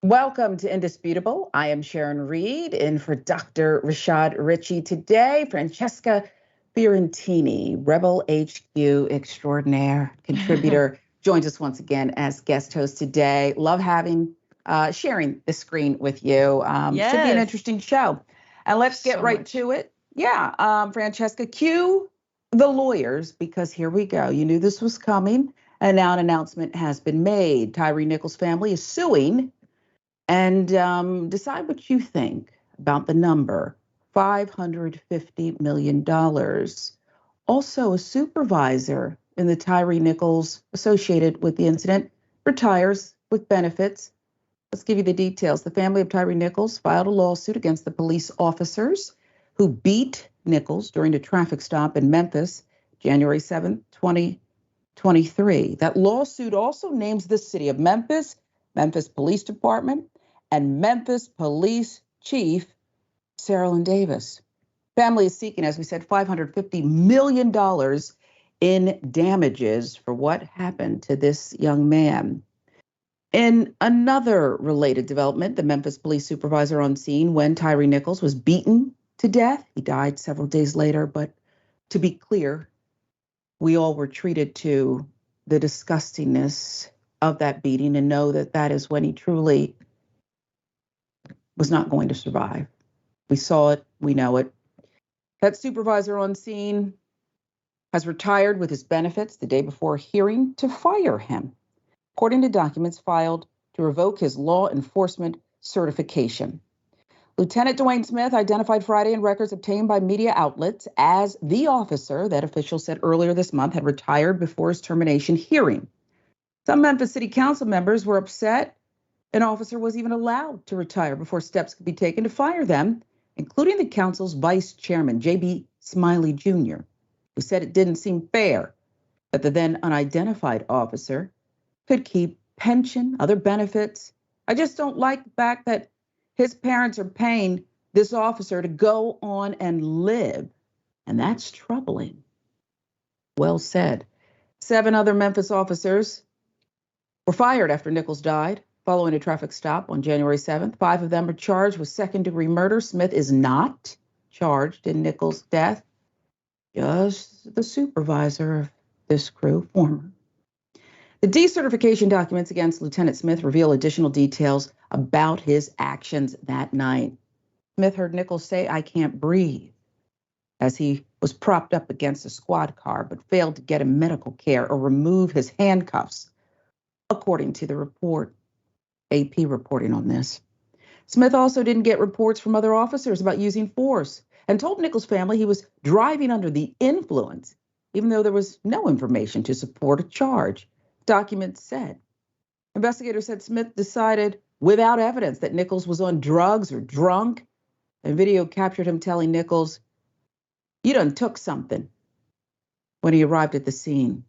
Welcome to Indisputable. I am Sharon Reed, in for Dr. Rashad Richey today. Francesca Fiorentini, Rebel HQ extraordinaire contributor, joins us once again as guest host today. Love sharing the screen with you. Yes. Should be an interesting show. And let's get right much. to it. Yeah, Francesca, cue the lawyers, because here we go. You knew this was coming, and now an announcement has been made. Tyre Nichols' family is suing. And decide what you think about the number, $550 million. Also, a supervisor in the Tyre Nichols associated with the incident retires with benefits. Let's give you the details. The family of Tyre Nichols filed a lawsuit against the police officers who beat Nichols during a traffic stop in Memphis, January 7th, 2023. That lawsuit also names the city of Memphis, Memphis Police Department, and Memphis Police Chief Sharon Davis. Family is seeking, as we said, $550 million in damages for what happened to this young man. In another related development, the Memphis police supervisor on scene when Tyre Nichols was beaten to death. He died several days later, but to be clear, we all were treated to the disgustingness of that beating and know that that is when he truly was not going to survive. We saw it, we know it. That supervisor on scene has retired with his benefits the day before a hearing to fire him, according to documents filed to revoke his law enforcement certification. Lieutenant Dwayne Smith identified Friday in records obtained by media outlets as the officer that officials said earlier this month had retired before his termination hearing. Some Memphis City Council members were upset an officer was even allowed to retire before steps could be taken to fire them, including the council's vice chairman, J.B. Smiley Jr., who said it didn't seem fair that the then unidentified officer could keep pension, other benefits. I just don't like the fact that his parents are paying this officer to go on and live, and that's troubling. Well said. 7 other Memphis officers were fired after Nichols died following a traffic stop on January 7th. 5 of them are charged with second-degree murder. Smith is not charged in Nichols' death, just the supervisor of this crew, former. The decertification documents against Lieutenant Smith reveal additional details about his actions that night. Smith heard Nichols say, "I can't breathe," as he was propped up against a squad car, but failed to get him medical care or remove his handcuffs, according to the report. AP reporting on this. Smith also didn't get reports from other officers about using force and told Nichols' family he was driving under the influence, even though there was no information to support a charge, documents said. Investigators said Smith decided without evidence that Nichols was on drugs or drunk, and video captured him telling Nichols, "You done took something," when he arrived at the scene.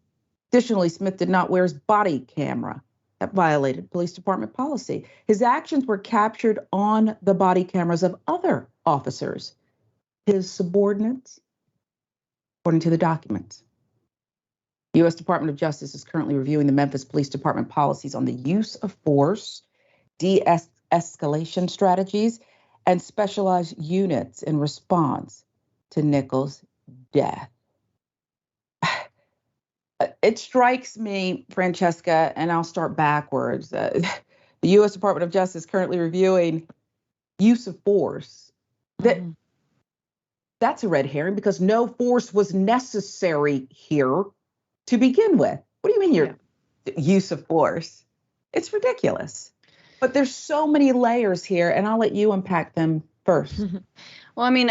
Additionally, Smith did not wear his body camera. That violated police department policy. His actions were captured on the body cameras of other officers, his subordinates, according to the documents. The U.S. Department of Justice is currently reviewing the Memphis Police Department policies on the use of force, de-escalation strategies, and specialized units in response to Nichols' death. It strikes me, Francesca, and I'll start backwards. The U.S. Department of Justice currently reviewing use of force. That's a red herring because no force was necessary here to begin with. What do you mean use of force? It's ridiculous. But there's so many layers here, and I'll let you unpack them first. Well, I mean,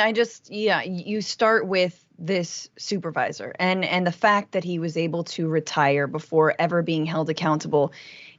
you start with this supervisor and the fact that he was able to retire before ever being held accountable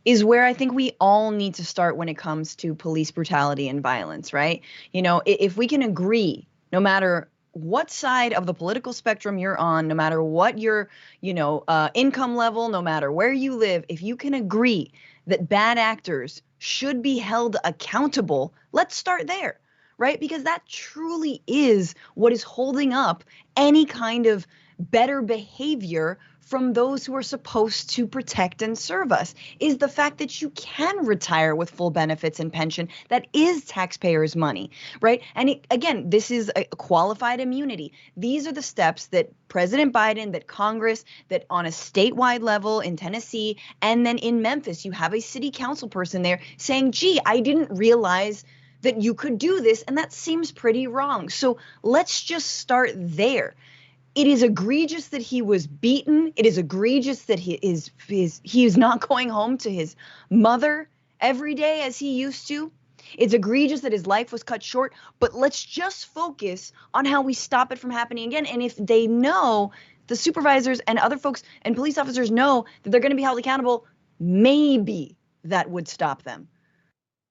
is where I think we all need to start when it comes to police brutality and violence, right? You know, if we can agree, no matter what side of the political spectrum you're on, no matter what your, income level, no matter where you live, if you can agree that bad actors should be held accountable, let's start there. Right? Because that truly is what is holding up any kind of better behavior from those who are supposed to protect and serve us, is the fact that you can retire with full benefits and pension. That is taxpayers' money, right? And again, this is a qualified immunity. These are the steps that President Biden, that Congress, that on a statewide level in Tennessee, and then in Memphis, you have a city council person there saying, gee, I didn't realize that you could do this, and that seems pretty wrong. So let's just start there. It is egregious that he was beaten. It is egregious that he is not going home to his mother every day as he used to. It's egregious that his life was cut short, but let's just focus on how we stop it from happening again. And if they know, the supervisors and other folks and police officers know that they're going to be held accountable, maybe that would stop them.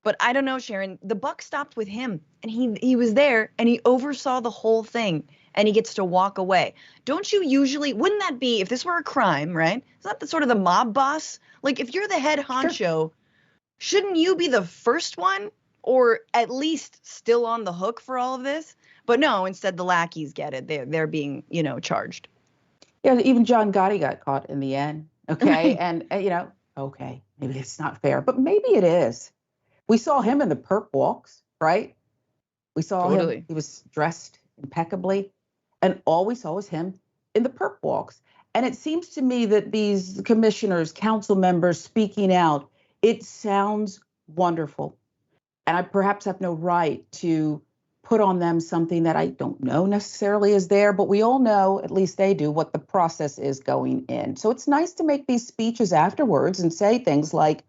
But I don't know, Sharon, the buck stopped with him, and he was there and he oversaw the whole thing, and he gets to walk away. Don't you usually, wouldn't that be, if this were a crime, right? Is that the sort of the mob boss? Like, if you're the head honcho, sure, shouldn't you be the first one, or at least still on the hook for all of this? But no, instead the lackeys get it. They're being, charged. Yeah, even John Gotti got caught in the end. Okay. And, okay, maybe it's not fair, but maybe it is. We saw him in the perp walks, right? We saw him. He was dressed impeccably. And all we saw was him in the perp walks. And it seems to me that these commissioners, council members speaking out, it sounds wonderful. And I perhaps have no right to put on them something that I don't know necessarily is there, but we all know, at least they do, what the process is going in. So it's nice to make these speeches afterwards and say things like,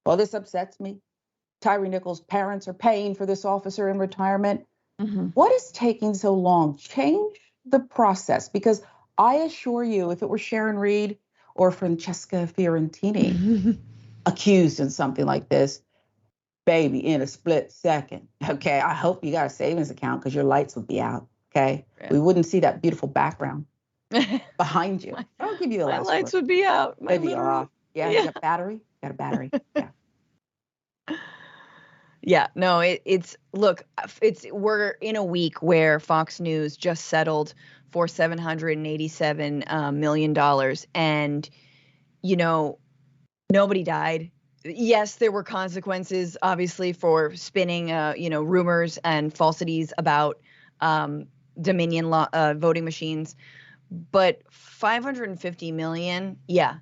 well, this upsets me. Tyre Nichols' parents are paying for this officer in retirement. Mm-hmm. What is taking so long? Change the process, because I assure you, if it were Sharon Reed or Francesca Fiorentini accused in something like this, baby, in a split second, okay, I hope you got a savings account because your lights would be out, okay? Yeah. We wouldn't see that beautiful background behind you. I'll give you the last My lights word. would be out. They'd be off. Yeah, you got battery? Got a battery, yeah. Yeah, no, we're in a week where Fox News just settled for $787 million, and nobody died. Yes, there were consequences, obviously, for spinning rumors and falsities about Dominion voting machines, but $550 million, yeah.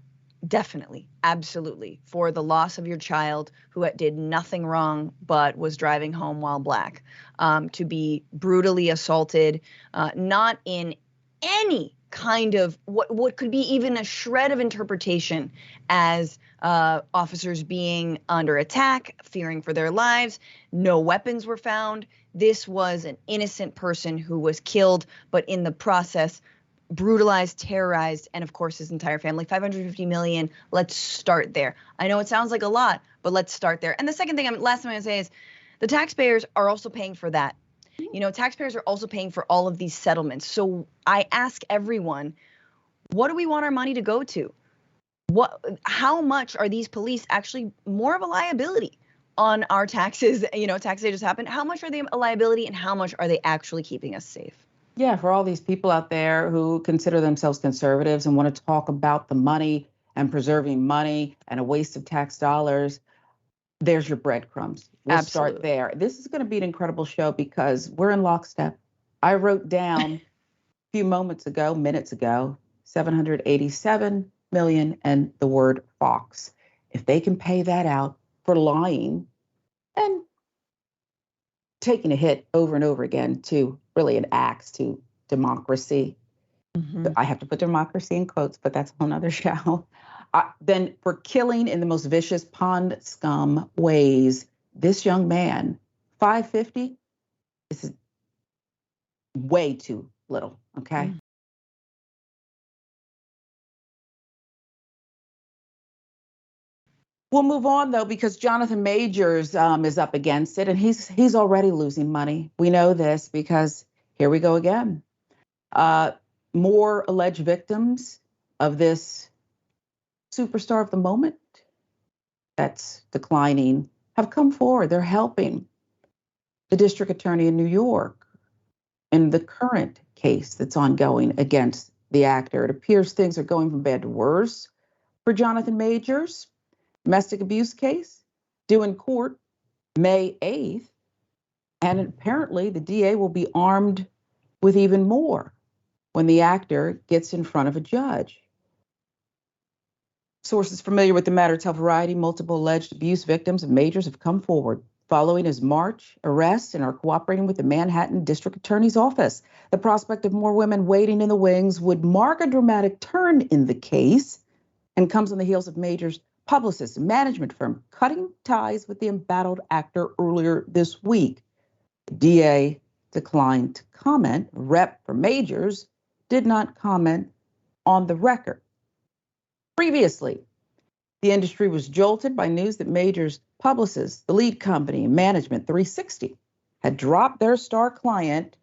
Definitely, absolutely, for the loss of your child who did nothing wrong but was driving home while black, to be brutally assaulted, not in any kind of what could be even a shred of interpretation as officers being under attack, fearing for their lives. No weapons were found. This was an innocent person who was killed, but in the process brutalized, terrorized, and of course his entire family. 550 million. Let's start there. I know it sounds like a lot, but let's start there. And the second thing, last thing I'm going to say is the taxpayers are also paying for that. Taxpayers are also paying for all of these settlements. So I ask everyone, what do we want our money to go to? How much are these police actually more of a liability on our taxes? Taxes happen. How much are they a liability, and how much are they actually keeping us safe? Yeah, for all these people out there who consider themselves conservatives and want to talk about the money and preserving money and a waste of tax dollars, there's your breadcrumbs. We'll start there. This is going to be an incredible show because we're in lockstep. I wrote down a few minutes ago, 787 million and the word Fox. If they can pay that out for lying and taking a hit over and over again to really an axe to democracy. Mm-hmm. I have to put democracy in quotes, but that's a whole nother show. Then for killing in the most vicious pond scum ways, this young man, 550, this is way too little, okay? Mm-hmm. We'll move on, though, because Jonathan Majors is up against it, and he's already losing money. We know this because here we go again. More alleged victims of this superstar of the moment that's declining have come forward. They're helping the district attorney in New York in the current case that's ongoing against the actor. It appears things are going from bad to worse for Jonathan Majors. Domestic abuse case due in court May 8th. And apparently the DA will be armed with even more when the actor gets in front of a judge. Sources familiar with the matter tell Variety multiple alleged abuse victims of Majors have come forward following his March arrest and are cooperating with the Manhattan District Attorney's Office. The prospect of more women waiting in the wings would mark a dramatic turn in the case and comes on the heels of Majors' publicist and management firm cutting ties with the embattled actor earlier this week. The DA declined to comment. A rep for Majors did not comment on the record. Previously, the industry was jolted by news that Majors' publicists, the lead company, Management 360, had dropped their star client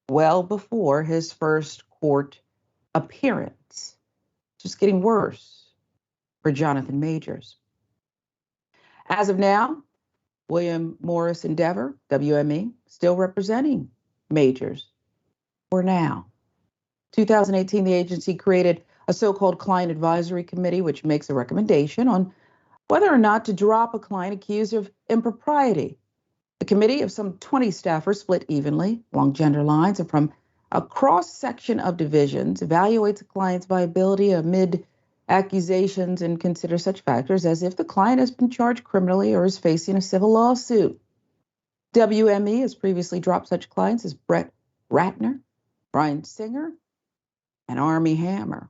well before his first court appearance. Just getting worse for Jonathan Majors. As of now, William Morris Endeavor, WME, still representing Majors for now. 2018, the agency created a so-called client advisory committee, which makes a recommendation on whether or not to drop a client accused of impropriety. The committee of some 20 staffers split evenly along gender lines and from a cross-section of divisions evaluates a client's viability amid accusations and consider such factors as if the client has been charged criminally or is facing a civil lawsuit. WME has previously dropped such clients as Brett Ratner, Bryan Singer, and Armie Hammer.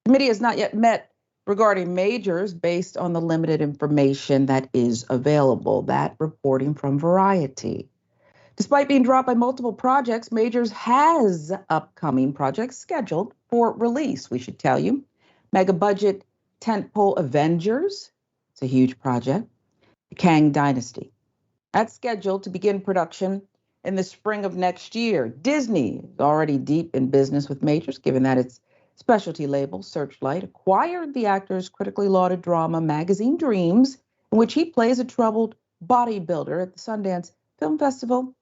The committee has not yet met regarding Majors based on the limited information that is available. That reporting from Variety. Despite being dropped by multiple projects, Majors has upcoming projects scheduled for release, we should tell you. Mega budget tentpole Avengers, it's a huge project. The Kang Dynasty. That's scheduled to begin production in the spring of next year. Disney is already deep in business with Majors, given that its specialty label, Searchlight, acquired the actor's critically lauded drama magazine Dreams, in which he plays a troubled bodybuilder at the Sundance Film Festival,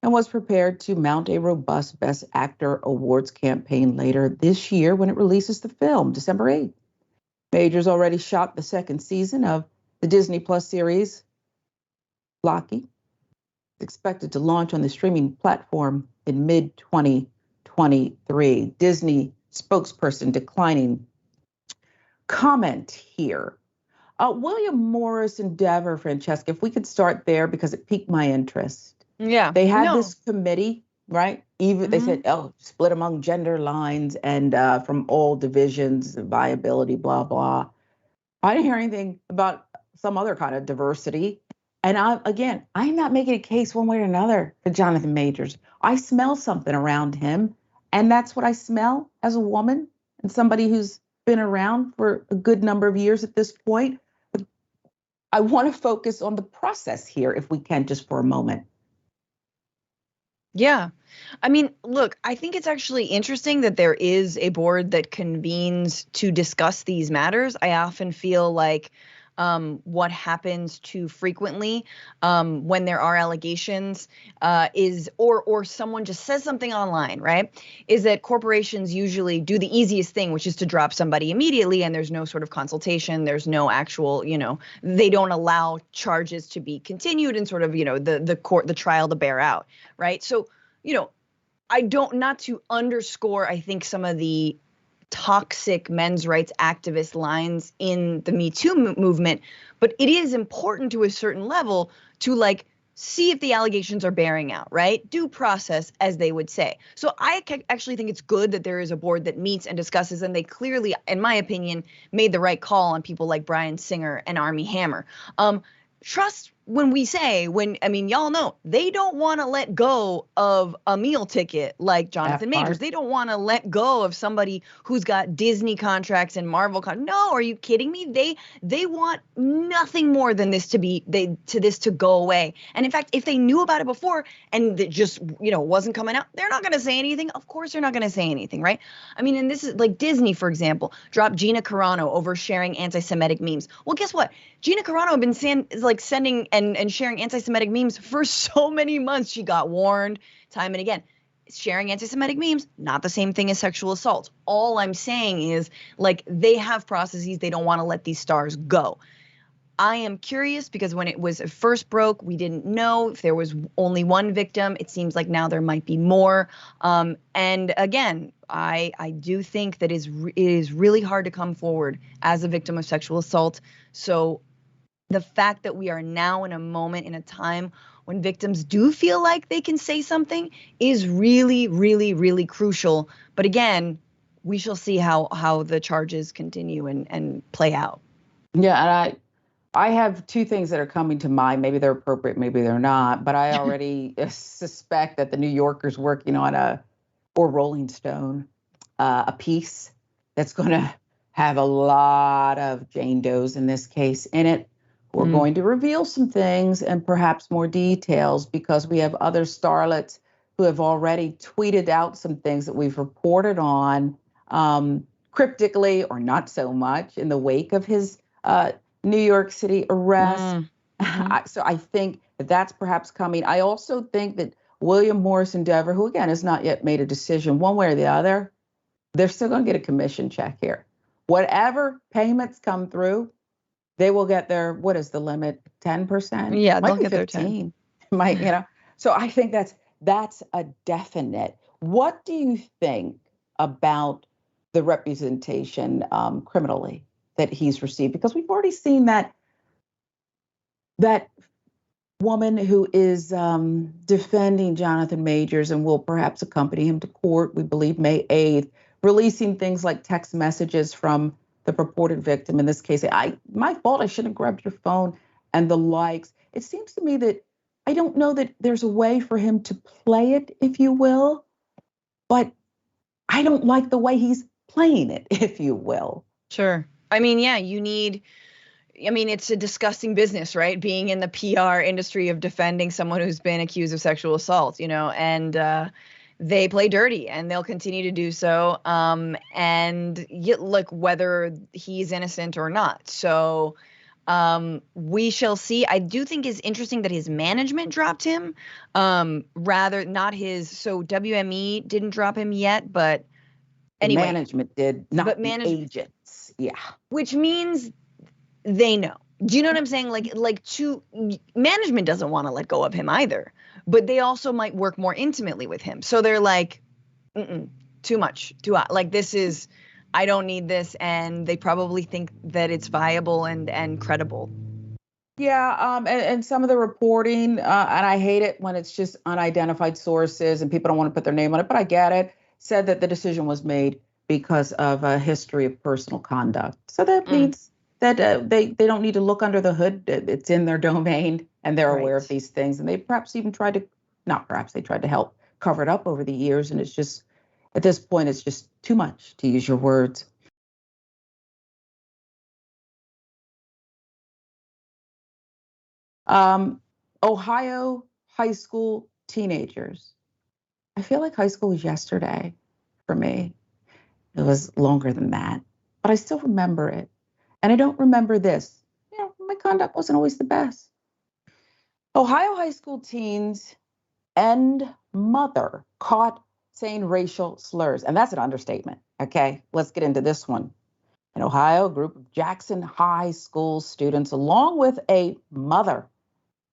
and was prepared to mount a robust Best Actor Awards campaign later this year when it releases the film, December 8th. Majors already shot the second season of the Disney Plus series, Loki. It's expected to launch on the streaming platform in mid-2023. Disney spokesperson declining comment here. William Morris Endeavor, Francesca, if we could start there because it piqued my interest. Yeah. They had this committee, right? Even they said, split among gender lines and from all divisions, viability, blah, blah. I didn't hear anything about some other kind of diversity. And I'm not making a case one way or another for Jonathan Majors. I smell something around him. And that's what I smell as a woman and somebody who's been around for a good number of years at this point. But I want to focus on the process here, if we can, just for a moment. Yeah. I mean, look, I think it's actually interesting that there is a board that convenes to discuss these matters. I often feel like what happens too frequently when there are allegations is, or someone just says something online, right, is that corporations usually do the easiest thing, which is to drop somebody immediately, and there's no sort of consultation, there's no actual, they don't allow charges to be continued and sort of, the trial to bear out, right? So, not to underscore, I think, some of the toxic men's rights activist lines in the Me Too movement, but it is important to a certain level to see if the allegations are bearing out, right? Due process, as they would say. So I actually think it's good that there is a board that meets and discusses, and they clearly, in my opinion, made the right call on people like Bryan Singer and Armie Hammer. Trust when we say, y'all know, they don't want to let go of a meal ticket like Jonathan Majors. They don't want to let go of somebody who's got Disney contracts and Marvel contracts. No, are you kidding me? They want nothing more than this to go away. And in fact, if they knew about it before and it just, wasn't coming out, they're not going to say anything. Of course, they're not going to say anything, right? I mean, and this is like Disney, for example, dropped Gina Carano over sharing anti-Semitic memes. Well, guess what? Gina Carano had been sending and sharing anti-Semitic memes for so many months. She got warned time and again. sharing anti-Semitic memes, not the same thing as sexual assault. All I'm saying is, like, they have processes. They don't want to let these stars go. I am curious because when it was first broke, we didn't know if there was only one victim. It seems like now there might be more. And again, I do think that it is really hard to come forward as a victim of sexual assault. So the fact that we are now in a moment, in a time when victims do feel like they can say something is really, really, really crucial. But again, we shall see how the charges continue and play out. Yeah, and I have two things that are coming to mind. Maybe they're appropriate, maybe they're not. But I already suspect that the New Yorker's working on or Rolling Stone, a piece that's going to have a lot of Jane Does in this case in it. We're going to reveal some things and perhaps more details because we have other starlets who have already tweeted out some things that we've reported on cryptically or not so much in the wake of his New York City arrest. So I think that's perhaps coming. I also think that William Morris Endeavor, who again has not yet made a decision one way or the other, they're still going to get a commission check here. Whatever payments come through, they will get their, what is the limit? 10%? Yeah, Might they'll be get 15. their 10. Might. So I think that's a definite. What do you think about the representation criminally that he's received? Because we've already seen that woman who is defending Jonathan Majors and will perhaps accompany him to court, we believe May 8th, releasing things like text messages from the purported victim. In this case, my fault, I shouldn't have grabbed your phone and the likes. It seems to me that I don't know that there's a way for him to play it, if you will, but I don't like the way he's playing it, if you will. Sure. I mean, yeah, it's a disgusting business, right? Being in the PR industry of defending someone who's been accused of sexual assault, and they play dirty and they'll continue to do so. And look, whether he's innocent or not. So we shall see. I do think it's interesting that his management dropped him, rather not his. So WME didn't drop him yet, but anyway. Management did, not the agents. Yeah. Which means they know. Do you know what I'm saying? Management doesn't want to let go of him either, but they also might work more intimately with him. So they're like, too much, I don't need this. And they probably think that it's viable and credible. Yeah. And some of the reporting, and I hate it when it's just unidentified sources and people don't want to put their name on it, but I get it, said that the decision was made because of a history of personal conduct. So that means that they don't need to look under the hood. It's in their domain and they're aware of these things. And they perhaps even tried to help cover it up over the years. And it's just, at this point, it's just too much, to use your words. Ohio high school teenagers. I feel like high school was yesterday for me. It was longer than that, but I still remember it. And I don't remember this. My conduct wasn't always the best. Ohio high school teens and mother caught saying racial slurs. And that's an understatement. Okay, let's get into this one. In Ohio, a group of Jackson High School students, along with a mother,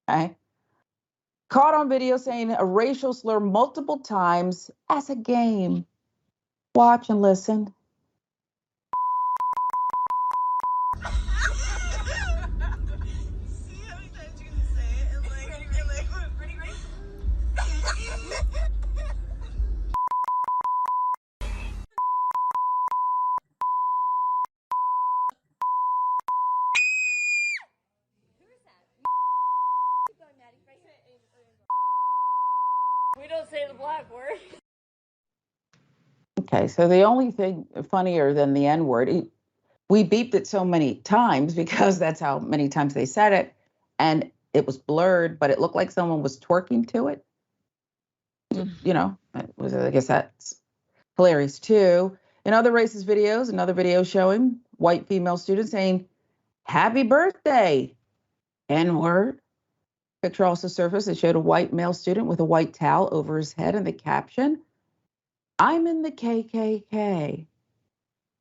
caught on video saying a racial slur multiple times as a game. Watch and listen. We don't say the black word. Okay, so the only thing funnier than the N-word, we beeped it so many times because that's how many times they said it, and it was blurred, but it looked like someone was twerking to it. I guess that's hilarious too. In other racist videos, another video showing white female students saying, "Happy birthday," N-word. Picture also surfaced that showed a white male student with a white towel over his head and the caption, I'm in the KKK.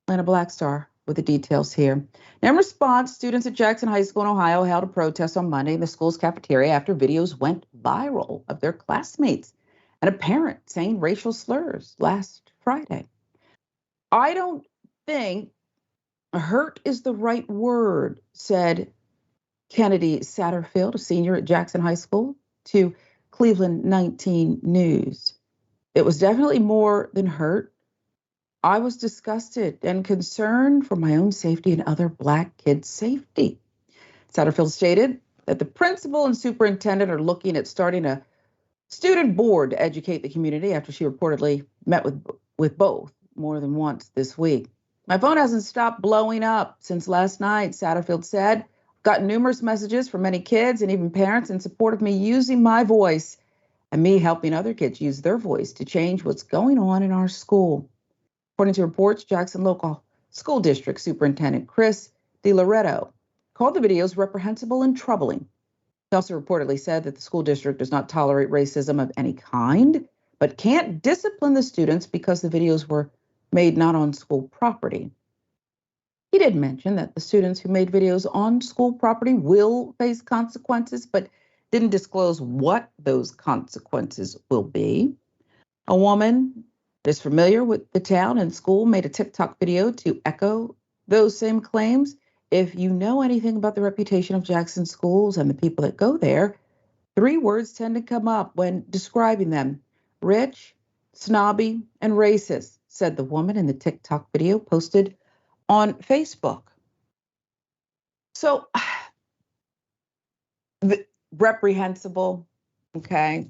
Lana Blackstar with the details here. Now, in response, students at Jackson High School in Ohio held a protest on Monday in the school's cafeteria after videos went viral of their classmates and a parent saying racial slurs last Friday. I don't think hurt is the right word, said Kennedy Satterfield, a senior at Jackson High School, to Cleveland 19 News. It was definitely more than hurt. I was disgusted and concerned for my own safety and other Black kids' safety. Satterfield stated that the principal and superintendent are looking at starting a student board to educate the community after she reportedly met with both more than once this week. My phone hasn't stopped blowing up since last night, Satterfield said. I've gotten numerous messages from many kids and even parents in support of me using my voice and me helping other kids use their voice to change what's going on in our school. According to reports, Jackson Local School District Superintendent Chris DiLoretto called the videos reprehensible and troubling. He also reportedly said that the school district does not tolerate racism of any kind, but can't discipline the students because the videos were made not on school property. He did mention that the students who made videos on school property will face consequences, but didn't disclose what those consequences will be. A woman that is familiar with the town and school made a TikTok video to echo those same claims. If you know anything about the reputation of Jackson schools and the people that go there, 3 words tend to come up when describing them: rich, snobby, and racist, said the woman in the TikTok video posted on Facebook. So, reprehensible, okay.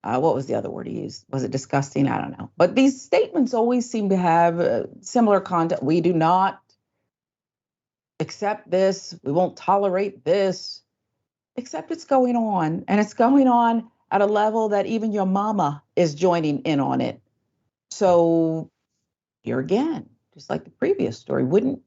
What was the other word he used? Was it disgusting? I don't know. But these statements always seem to have similar content. We do not accept this. We won't tolerate this. Except it's going on. And it's going on at a level that even your mama is joining in on it. So here again, just like the previous story, wouldn't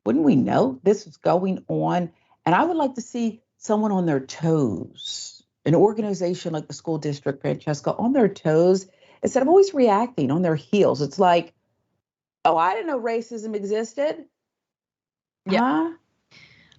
we know this is going on? And I would like to see someone on their toes. An organization like the school district, Francesca, on their toes, instead of always reacting on their heels. It's like, oh, I didn't know racism existed. Yeah. Huh?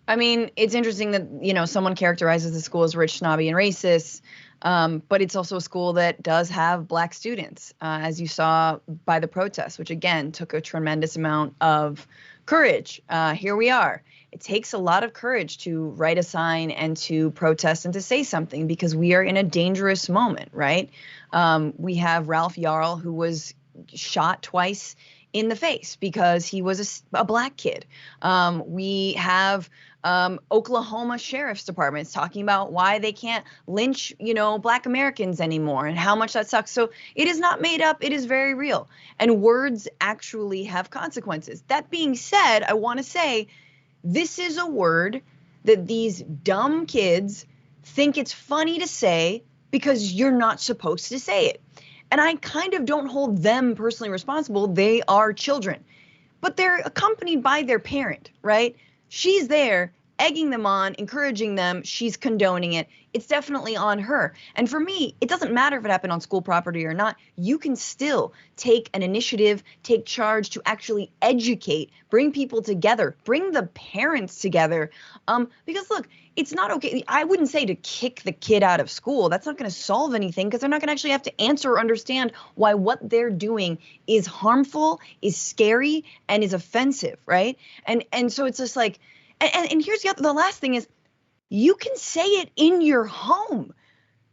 I mean, it's interesting that, someone characterizes the school as rich, snobby, and racist, but it's also a school that does have Black students, as you saw by the protests, which, again, took a tremendous amount of courage. Here we are. It takes a lot of courage to write a sign and to protest and to say something because we are in a dangerous moment, right? We have Ralph Yarl, who was shot twice in the face because he was a Black kid. We have Oklahoma Sheriff's Departments talking about why they can't lynch, Black Americans anymore and how much that sucks. So it is not made up. It is very real. And words actually have consequences. That being said, I want to say this is a word that these dumb kids think it's funny to say because you're not supposed to say it. And I kind of don't hold them personally responsible. They are children, but they're accompanied by their parent, right? She's there egging them on, encouraging them. She's condoning it. It's definitely on her. And for me, it doesn't matter if it happened on school property or not. You can still take an initiative, take charge to actually educate, bring people together, bring the parents together. Because look, it's not okay. I wouldn't say to kick the kid out of school. That's not going to solve anything because they're not going to actually have to answer or understand why what they're doing is harmful, is scary, and is offensive, right? And so it's just like, and here's the last thing is, you can say it in your home.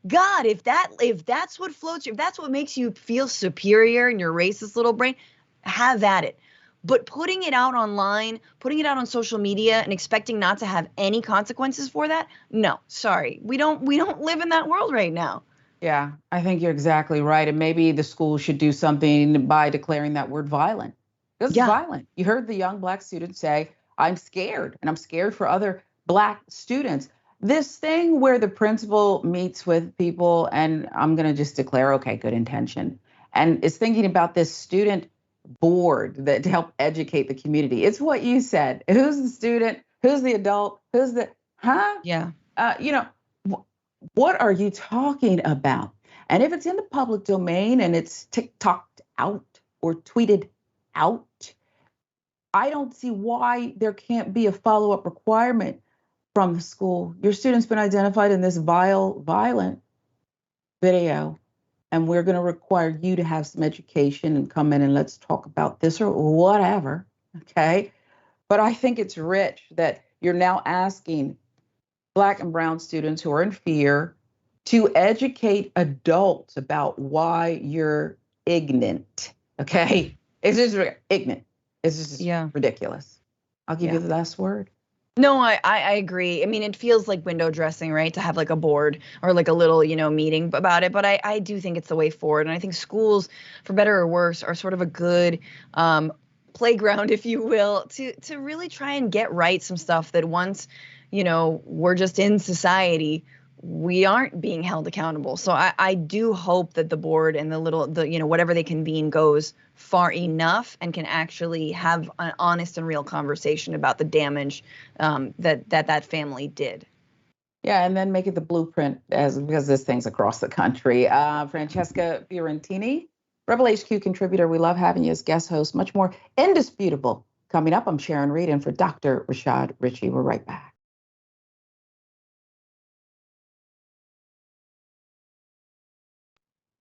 God, if that's what floats you, if that's what makes you feel superior in your racist little brain, have at it. But putting it out online, putting it out on social media and expecting not to have any consequences for that, no, sorry. We don't live in that world right now. Yeah, I think you're exactly right. And maybe the school should do something by declaring that word violent. This is violent. You heard the young Black student say, I'm scared, and I'm scared for other Black students. This thing where the principal meets with people, and I'm going to just declare, okay, good intention, and is thinking about this student board that to help educate the community. It's what you said. Who's the student? Who's the adult? Who's the, Yeah. What are you talking about? And if it's in the public domain and it's TikToked out, or tweeted out, I don't see why there can't be a follow-up requirement from the school. Your student's been identified in this violent video, and we're going to require you to have some education and come in and let's talk about this or whatever. Okay. But I think it's rich that you're now asking Black and brown students who are in fear to educate adults about why you're ignorant. Okay. It's just ignorant. It's just ridiculous. I'll give you the last word. No, I agree. I mean, it feels like window dressing, right? To have like a board or like a little, meeting about it. But I do think it's the way forward. And I think schools, for better or worse, are sort of a good playground, if you will, to really try and get right some stuff that once, we're just in society, we aren't being held accountable. So I do hope that the board and the whatever they convene goes far enough and can actually have an honest and real conversation about the damage that family did. Yeah, and then make it the blueprint because this thing's across the country. Francesca Fiorentini, Rebel HQ contributor. We love having you as guest host. Much more indisputable coming up. I'm Sharon Reed, and for Dr. Rashad Richey, we're right back.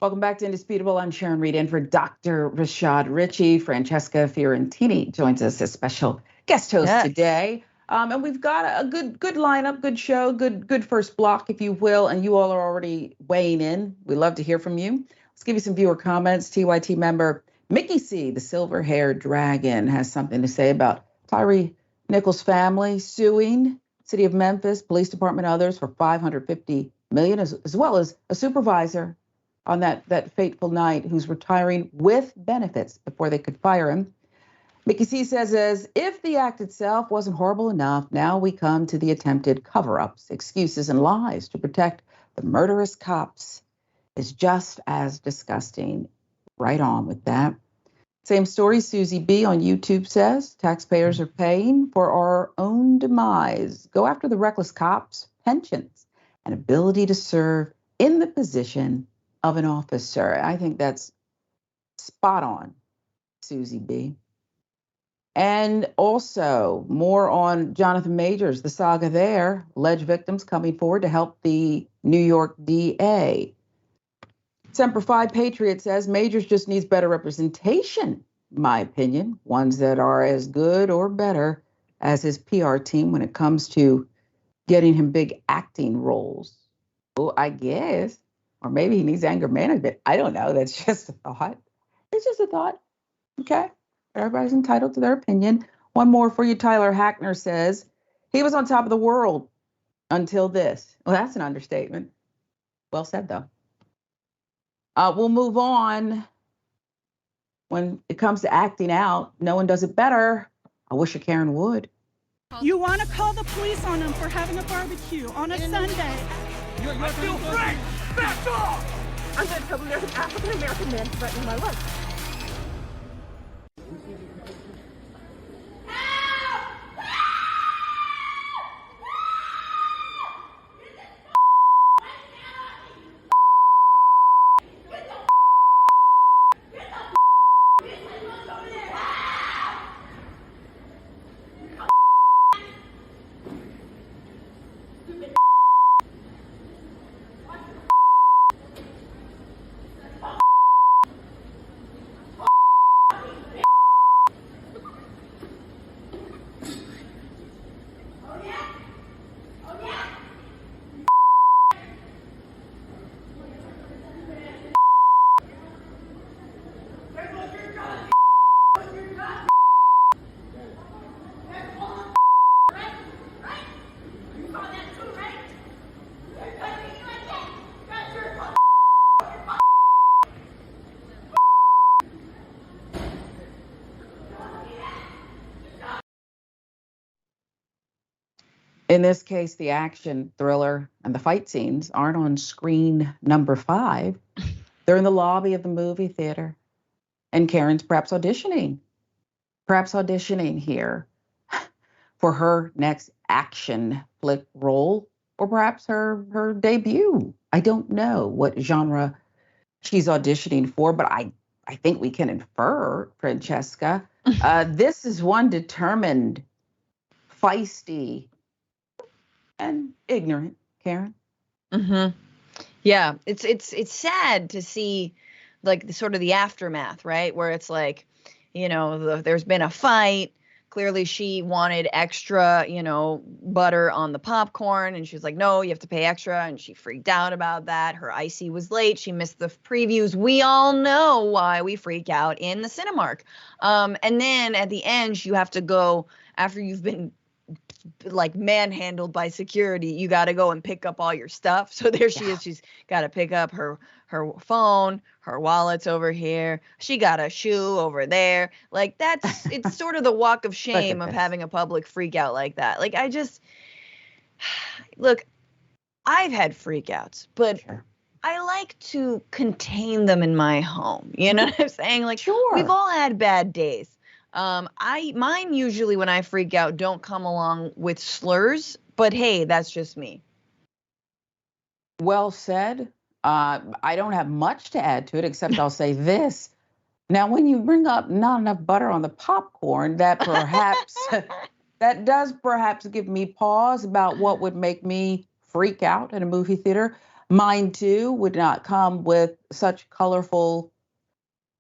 Welcome back to Indisputable. I'm Sharon Reed, and for Dr. Rashad Richey, Francesca Fiorentini joins us as special guest host today. And we've got a good lineup, good show, good first block, if you will. And you all are already weighing in. We love to hear from you. Let's give you some viewer comments. TYT member Mickey C, the silver-haired dragon, has something to say about Tyre Nichols' family suing City of Memphis, Police Department, others for $550 million, as well as a supervisor on that fateful night who's retiring with benefits before they could fire him. Mickey C says, as if the act itself wasn't horrible enough, now we come to the attempted cover-ups, excuses, and lies to protect the murderous cops is just as disgusting. Right on with that. Same story, Susie B on YouTube says, taxpayers are paying for our own demise. Go after the reckless cops, pensions, and ability to serve in the position of an officer. I think that's spot on, Susie B. And also more on Jonathan Majors, the saga there, alleged victims coming forward to help the New York DA. Semper Fi Patriot says Majors just needs better representation, in my opinion, ones that are as good or better as his PR team when it comes to getting him big acting roles. Oh, I guess. Or maybe he needs anger management. I don't know. That's just a thought. It's just a thought. Okay. Everybody's entitled to their opinion. One more for you. Tyler Hackner says he was on top of the world until this. Well, that's an understatement. Well said, though. We'll move on. When it comes to acting out, no one does it better. I wish a Karen would. You want to call the police on them for having a barbecue on a Sunday. I feel free! Back off! I'm going to tell them there's an African-American man threatening my life. In this case, the action thriller and the fight scenes aren't on screen number 5. They're in the lobby of the movie theater. And Karen's perhaps auditioning here for her next action flick role, or perhaps her debut. I don't know what genre she's auditioning for, but I I think we can infer, Francesca, this is one determined, feisty, and ignorant Karen. Mm-hmm. Yeah, it's sad to see like the sort of the aftermath, right? Where it's like, there's been a fight. Clearly she wanted extra, butter on the popcorn, and she was like, no, you have to pay extra, and she freaked out about that. Her icy was late. She missed the previews. We all know why we freak out in the Cinemark. And then at the end, you have to go after you've been like manhandled by security. You got to go and pick up all your stuff. So there she is. She's got to pick up her phone, her wallet's over here. She got a shoe over there. Like it's sort of the walk of shame of having a public freak out like that. Like look, I've had freakouts, but sure. I like to contain them in my home. You know what I'm saying? Like, sure. We've all had bad days. Mine usually when I freak out don't come along with slurs, but hey, that's just me. Well said. I don't have much to add to it, except I'll say this. Now, when you bring up not enough butter on the popcorn, that does perhaps give me pause about what would make me freak out in a movie theater. Mine, too, would not come with such colorful,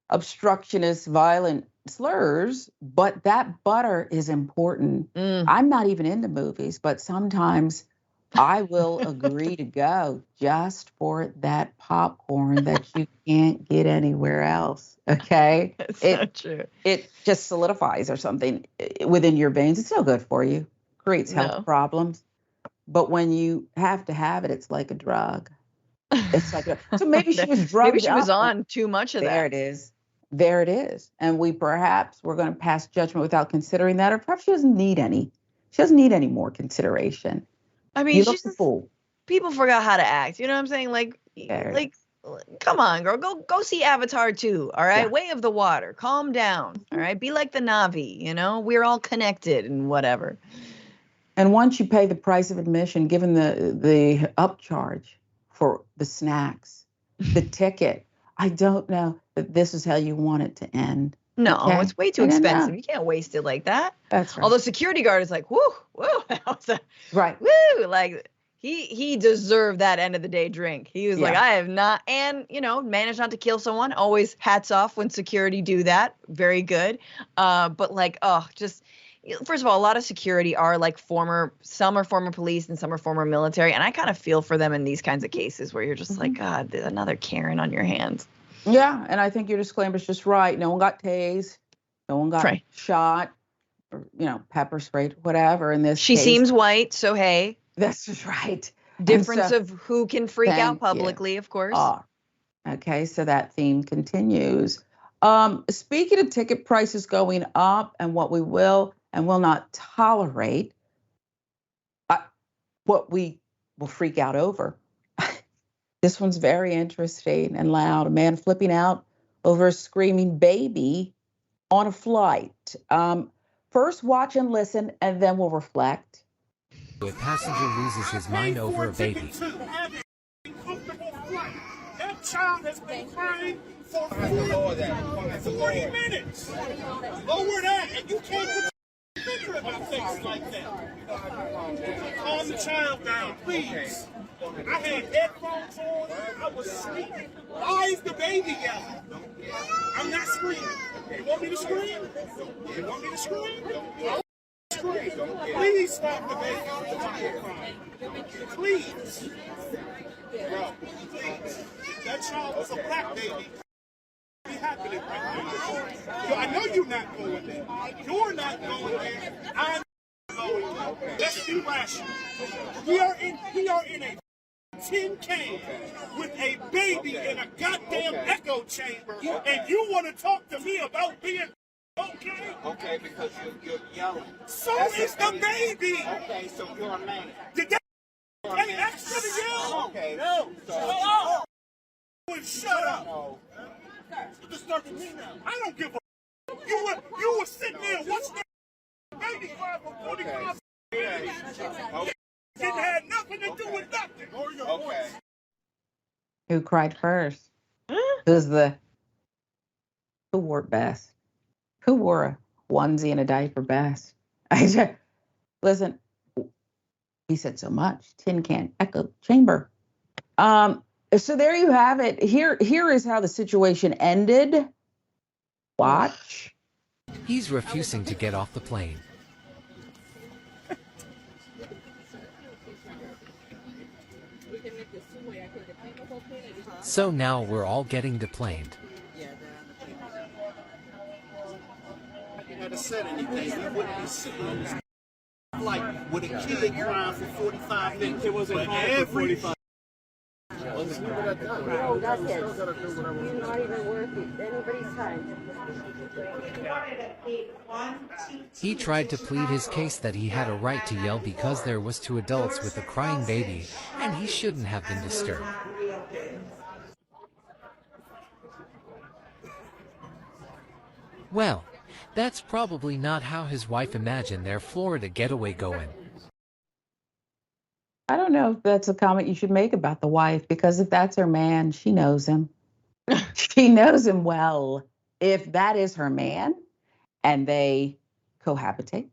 obstructionist, violent slurs, but that butter is important. I'm not even into movies, but sometimes I will agree to go just for that popcorn that you can't get anywhere else. Okay. That's so true. It just solidifies or something within your veins. It's no good for you. Creates health problems. But when you have to have it, it's like a drug. It's like so maybe she was drugged. Maybe she was on too much of that. There it is. And we're going to pass judgment without considering that, or perhaps she doesn't need any more consideration. I mean, people forgot how to act. You know what I'm saying? Like, come on, girl, go see Avatar 2. All right. Yeah. Way of the Water. Calm down. All right. Be like the Na'vi, we're all connected and whatever. And once you pay the price of admission, given the upcharge for the snacks, the ticket, I don't know that this is how you want it to end. No, it's way too expensive. You can't waste it like that. That's right. Although security guard is like, woo, that was right. Woo, like he deserved that end of the day drink. He was like, I have not, and managed not to kill someone. Always hats off when security do that. Very good. But like, just first of all, a lot of security are like some are former police and some are former military, and I kind of feel for them in these kinds of cases where you're just like, God, there's another Karen on your hands. Yeah, and I think your disclaimer is just right. No one got tased. No one got shot or, pepper sprayed, whatever. In this She case, seems white, so hey. That's just right. Difference of who can freak out publicly, of course. Okay, so that theme continues. Speaking of ticket prices going up and what we will and will not tolerate, what we will freak out over. This one's very interesting and loud. A man flipping out over a screaming baby on a flight. First, watch and listen, and then we'll reflect. A passenger loses his mind over a baby. That child has been crying for 40 minutes. Lower that, and you can't put your finger about things like that. Calm the child down, please. I had headphones on. I was screaming. Why is the baby yelling? I'm not screaming. You want me to scream? You want me to scream? I'll scream. Please stop the baby from crying. Please. Bro, please. If that child was a black baby, be happening right now. I know you're not going there. You're not going there. I'm going there. Let's be rational. We are in a tin can with a baby in a goddamn echo chamber, and you want to talk to me about being okay? Okay, because you're yelling. So is the baby. Okay, so you're a man. Did that pay extra to yell? Okay. No. So, shut up. No. You're disturbing me now. I don't give a. You were sitting there watching that baby cry for 45 minutes. Okay. Didn't have nothing to do with nothing. Okay. Who cried first? Who's the Who wore it best? Who wore a onesie and a diaper best? Listen, he said so much. Tin can, echo chamber. So there you have it. Here is how the situation ended. Watch. He's refusing to get off the plane. So now we're all getting deplaned. If you had said anything, we wouldn't be sitting on this flight with a kid crying for 45 minutes. It wasn't for 45. No, that's it. You're not even worth anybody's time. He tried to plead his case that he had a right to yell because there was two adults with a crying baby, and he shouldn't have been disturbed. Well, that's probably not how his wife imagined their Florida getaway going. I don't know if that's a comment you should make about the wife, because if that's her man, she knows him. She knows him well. If that is her man and they cohabitate,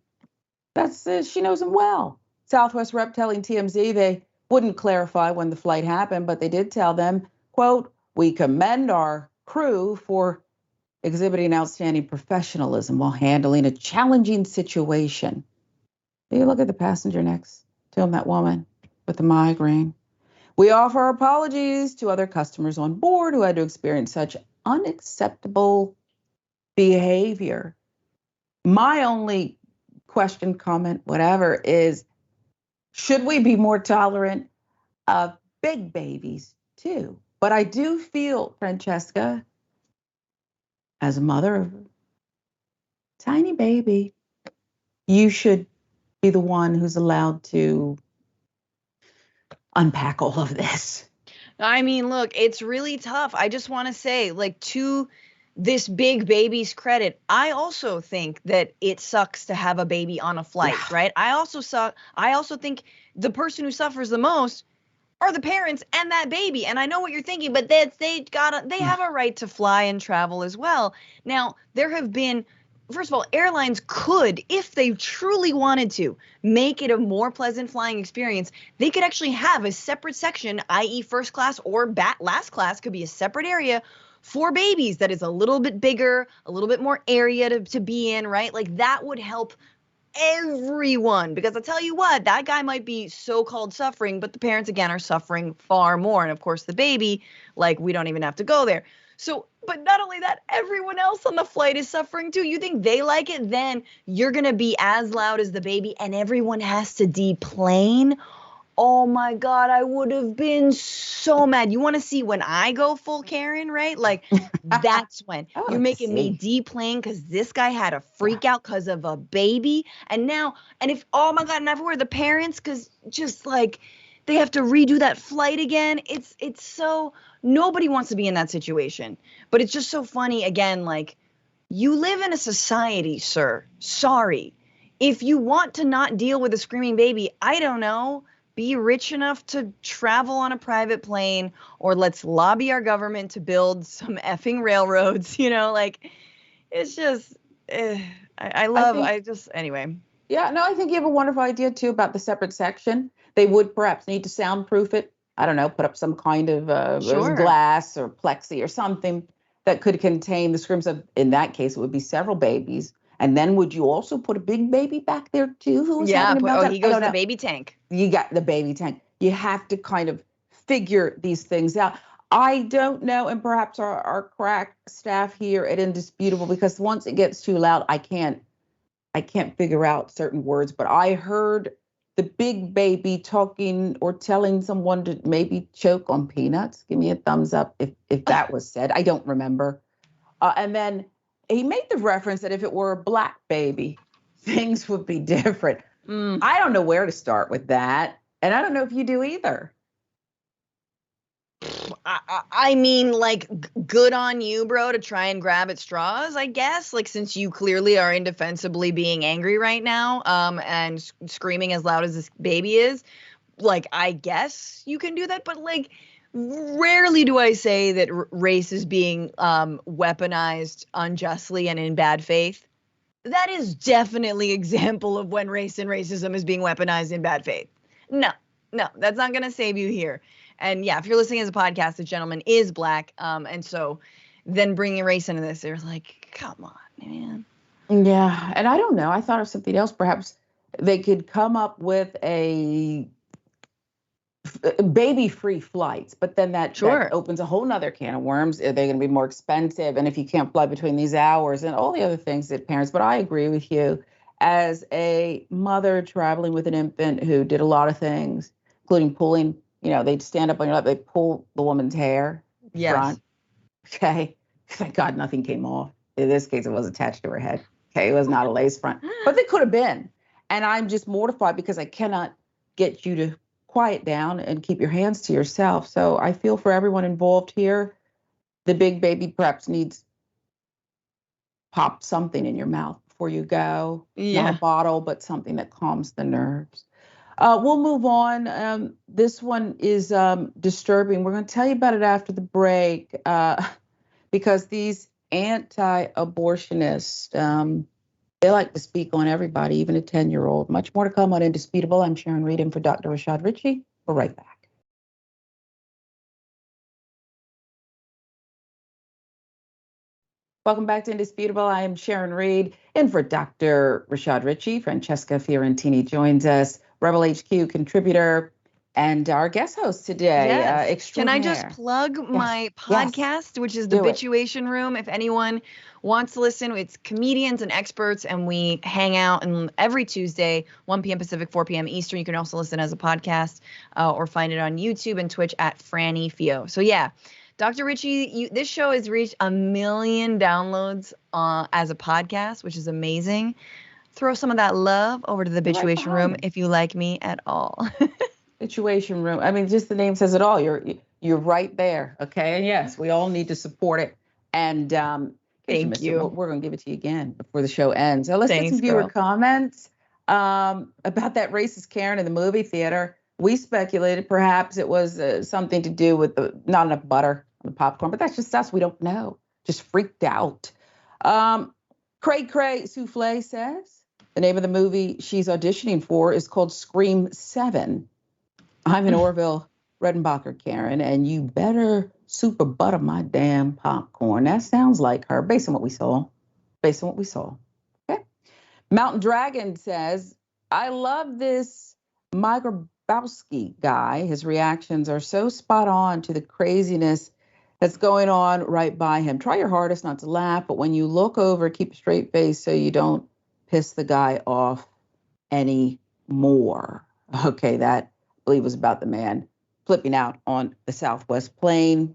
she knows him well. Southwest rep telling TMZ they wouldn't clarify when the flight happened, but they did tell them, quote, "We commend our crew for exhibiting outstanding professionalism while handling a challenging situation." You look at the passenger next to him, that woman with the migraine. "We offer our apologies to other customers on board who had to experience such unacceptable behavior." My only question, comment, whatever, is should we be more tolerant of big babies too? But I do feel, Francesca, as a mother of a tiny baby, you should be the one who's allowed to unpack all of this. I mean, look, it's really tough. I just want to say, like, to this big baby's credit, I also think that it sucks to have a baby on a flight, right? I also think the person who suffers the most are the parents and that baby. And I know what you're thinking, but they have a right to fly and travel as well. Now, there have been, first of all, airlines could, if they truly wanted to, make it a more pleasant flying experience. They could actually have a separate section, i.e. first class or last class could be a separate area for babies that is a little bit bigger, a little bit more area to be in, right? Like that would help everyone, because I'll tell you what, that guy might be so-called suffering, but the parents, again, are suffering far more. And of course, the baby, like, we don't even have to go there. So, but not only that, everyone else on the flight is suffering too. You think they like it? Then you're going to be as loud as the baby and everyone has to deplane. Oh my God, I would have been so mad. You want to see when I go full Karen, right? Like, that's when you're making me deplane because this guy had a freak out because of a baby. And now, oh my God, and everywhere the parents, because just like, they have to redo that flight again. It's so, nobody wants to be in that situation. But it's just so funny, again, like, you live in a society, sir. Sorry. If you want to not deal with a screaming baby, I don't know, be rich enough to travel on a private plane, or let's lobby our government to build some effing railroads, like, it's just, anyway. Yeah, no, I think you have a wonderful idea too about the separate section. They would perhaps need to soundproof it. I don't know, put up some kind of glass or plexi or something that could contain the screams of, in that case, it would be several babies. And then would you also put a big baby back there too? He goes to the baby tank. You got the baby tank. You have to kind of figure these things out. I don't know, and perhaps our crack staff here at Indisputable, because once it gets too loud, I can't figure out certain words, but I heard the big baby talking or telling someone to maybe choke on peanuts. Give me a thumbs up if that was said. I don't remember. And then he made the reference that if it were a black baby, things would be different. I don't know where to start with that. And I don't know if you do either. I mean, like, good on you, bro, to try and grab at straws, I guess. Like, since you clearly are indefensibly being angry right now, and screaming as loud as this baby is, like, I guess you can do that. But, like, rarely do I say that race is being weaponized unjustly and in bad faith. That is definitely example of when race and racism is being weaponized in bad faith. No, that's not going to save you here. And yeah, if you're listening as a podcast, the gentleman is black. And so then bringing race into this, they're like, come on, man. Yeah. And I don't know. I thought of something else. Perhaps they could come up with a baby-free flights, but then that opens a whole nother can of worms. Are they going to be more expensive? And if you can't fly between these hours and all the other things that parents, but I agree with you. As a mother traveling with an infant who did a lot of things, including pulling, they'd stand up on your lap, they'd pull the woman's hair front. Okay. Thank God nothing came off. In this case, it was attached to her head. Okay. It was not a lace front, but they could have been. And I'm just mortified because I cannot get you to quiet down and keep your hands to yourself. So I feel for everyone involved here. The big baby perhaps needs pop something in your mouth before you go. Yeah. Not a bottle, but something that calms the nerves. We'll move on. This one is disturbing. We're going to tell you about it after the break because these anti-abortionists, they like to speak on everybody, even a 10-year-old. Much more to come on Indisputable. I'm Sharon Reed in for Dr. Rashad Richey. We're right back. Welcome back to Indisputable. I am Sharon Reed in for Dr. Rashad Richey. Francesca Fiorentini joins us, Rebel HQ contributor, and our guest host today. Yes. Can I just plug my podcast, which is the Bituation Room? If anyone wants to listen, it's comedians and experts, and we hang out and every Tuesday, 1 p.m. Pacific, 4 p.m. Eastern. You can also listen as a podcast or find it on YouTube and Twitch at Franny Fio. So yeah, Dr. Richey, this show has reached 1 million downloads as a podcast, which is amazing. Throw some of that love over to the Bituation Room if you like me at all. Situation Room. I mean, just the name says it all. You're right there. Okay. And yes, we all need to support it. And thank you. We're going to give it to you again before the show ends. So let's get some viewer comments about that racist Karen in the movie theater. We speculated perhaps it was something to do with not enough butter on the popcorn, but that's just us. We don't know. Just freaked out. Cray Souffle says the name of the movie she's auditioning for is called Scream 7. I'm in Orville, Redenbacher, Karen, and you better super butter my damn popcorn. That sounds like her, based on what we saw. Okay. Mountain Dragon says, I love this Mike Grabowski guy. His reactions are so spot on to the craziness that's going on right by him. Try your hardest not to laugh, but when you look over, keep a straight face so you don't piss the guy off anymore. Okay, that believe was about the man flipping out on the Southwest Plain.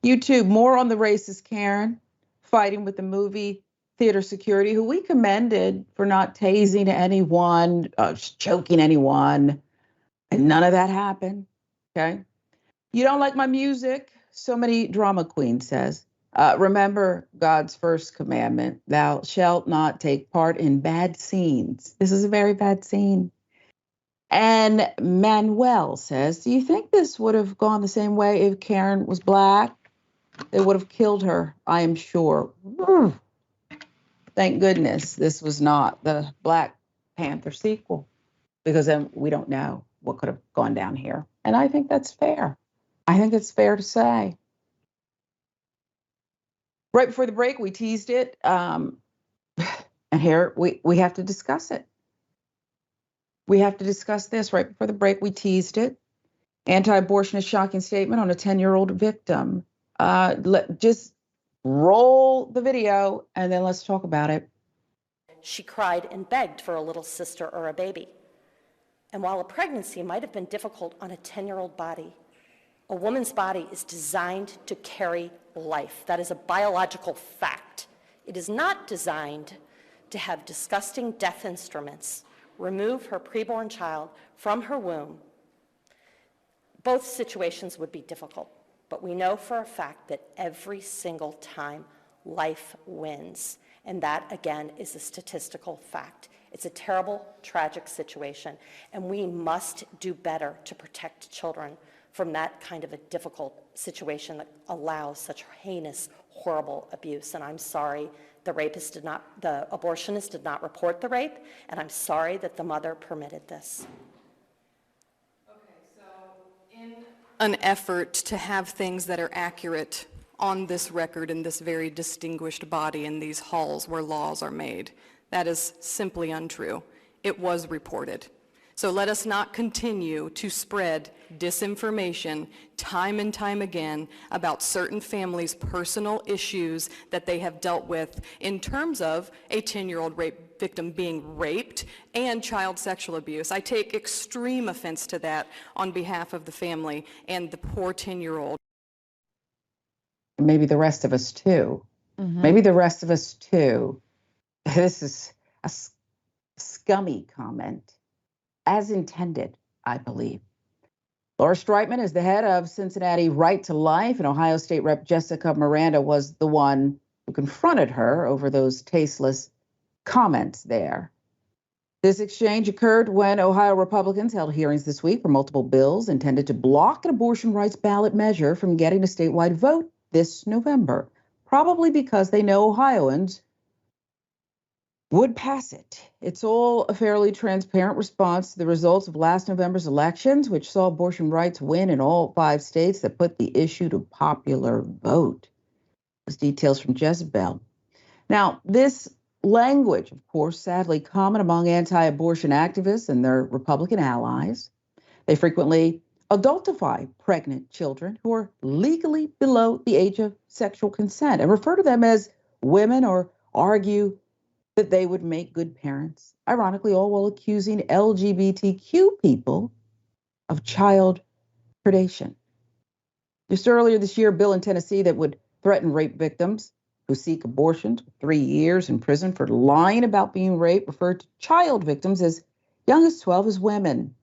YouTube, more on the racist Karen fighting with the movie theater security, who we commended for not tasing anyone, choking anyone, and none of that happened. Okay. You don't like my music? So many drama queens says, remember God's first commandment, thou shalt not take part in bad scenes. This is a very bad scene. And Manuel says, do you think this would have gone the same way if Karen was black? They would have killed her, I am sure. Thank goodness this was not the Black Panther sequel, because then we don't know what could have gone down here. And I think that's fair. I think it's fair to say. Right before the break, we teased it. And here we have to discuss it. We have to discuss this. Right before the break, we teased it. Anti-abortionist shocking statement on a 10-year-old victim. Just roll the video and then let's talk about it. She cried and begged for a little sister or a baby. And while a pregnancy might have been difficult on a 10-year-old body, a woman's body is designed to carry life. That is a biological fact. It is not designed to have disgusting death instruments remove her preborn child from her womb. Both situations would be difficult, but we know for a fact that every single time life wins. And that, again, is a statistical fact. It's a terrible, tragic situation, and we must do better to protect children from that kind of a difficult situation that allows such heinous, horrible abuse. And I'm sorry the abortionist did not report the rape, and I'm sorry that the mother permitted this. An effort to have things that are accurate on this record in this very distinguished body in these halls where laws are made. That is simply untrue. It was reported. So let us not continue to spread disinformation time and time again about certain families' personal issues that they have dealt with in terms of a 10-year-old rape victim being raped and child sexual abuse. I take extreme offense to that on behalf of the family and the poor 10-year-old. Maybe the rest of us too. Maybe the rest of us too. This is a scummy comment, as intended, I believe. Laura Streitman is the head of Cincinnati Right to Life, and Ohio State Rep Jessica Miranda was the one who confronted her over those tasteless comments there. This exchange occurred when Ohio Republicans held hearings this week for multiple bills intended to block an abortion rights ballot measure from getting a statewide vote this November, probably because they know Ohioans would pass it. It's all a fairly transparent response to the results of last November's elections, which saw abortion rights win in all 5 states that put the issue to popular vote. Those details from Jezebel. Now, this language, of course, sadly common among anti-abortion activists and their Republican allies. They frequently adultify pregnant children who are legally below the age of sexual consent and refer to them as women or argue that they would make good parents, ironically, all while accusing LGBTQ people of child predation. Just earlier this year, a bill in Tennessee that would threaten rape victims who seek abortions with 3 years in prison for lying about being raped referred to child victims as young as 12 as women.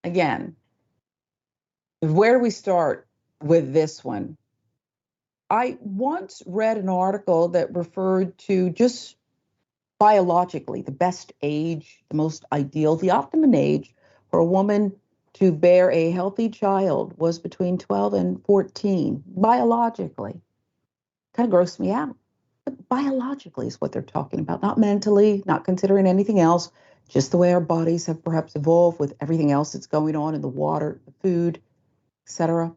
Again, where do we start with this one? I once read an article that referred to just biologically the best age, the most ideal, the optimum age for a woman to bear a healthy child was between 12 and 14, biologically. Kind of grossed me out. But biologically is what they're talking about, not mentally, not considering anything else, just the way our bodies have perhaps evolved with everything else that's going on in the water, the food, etc.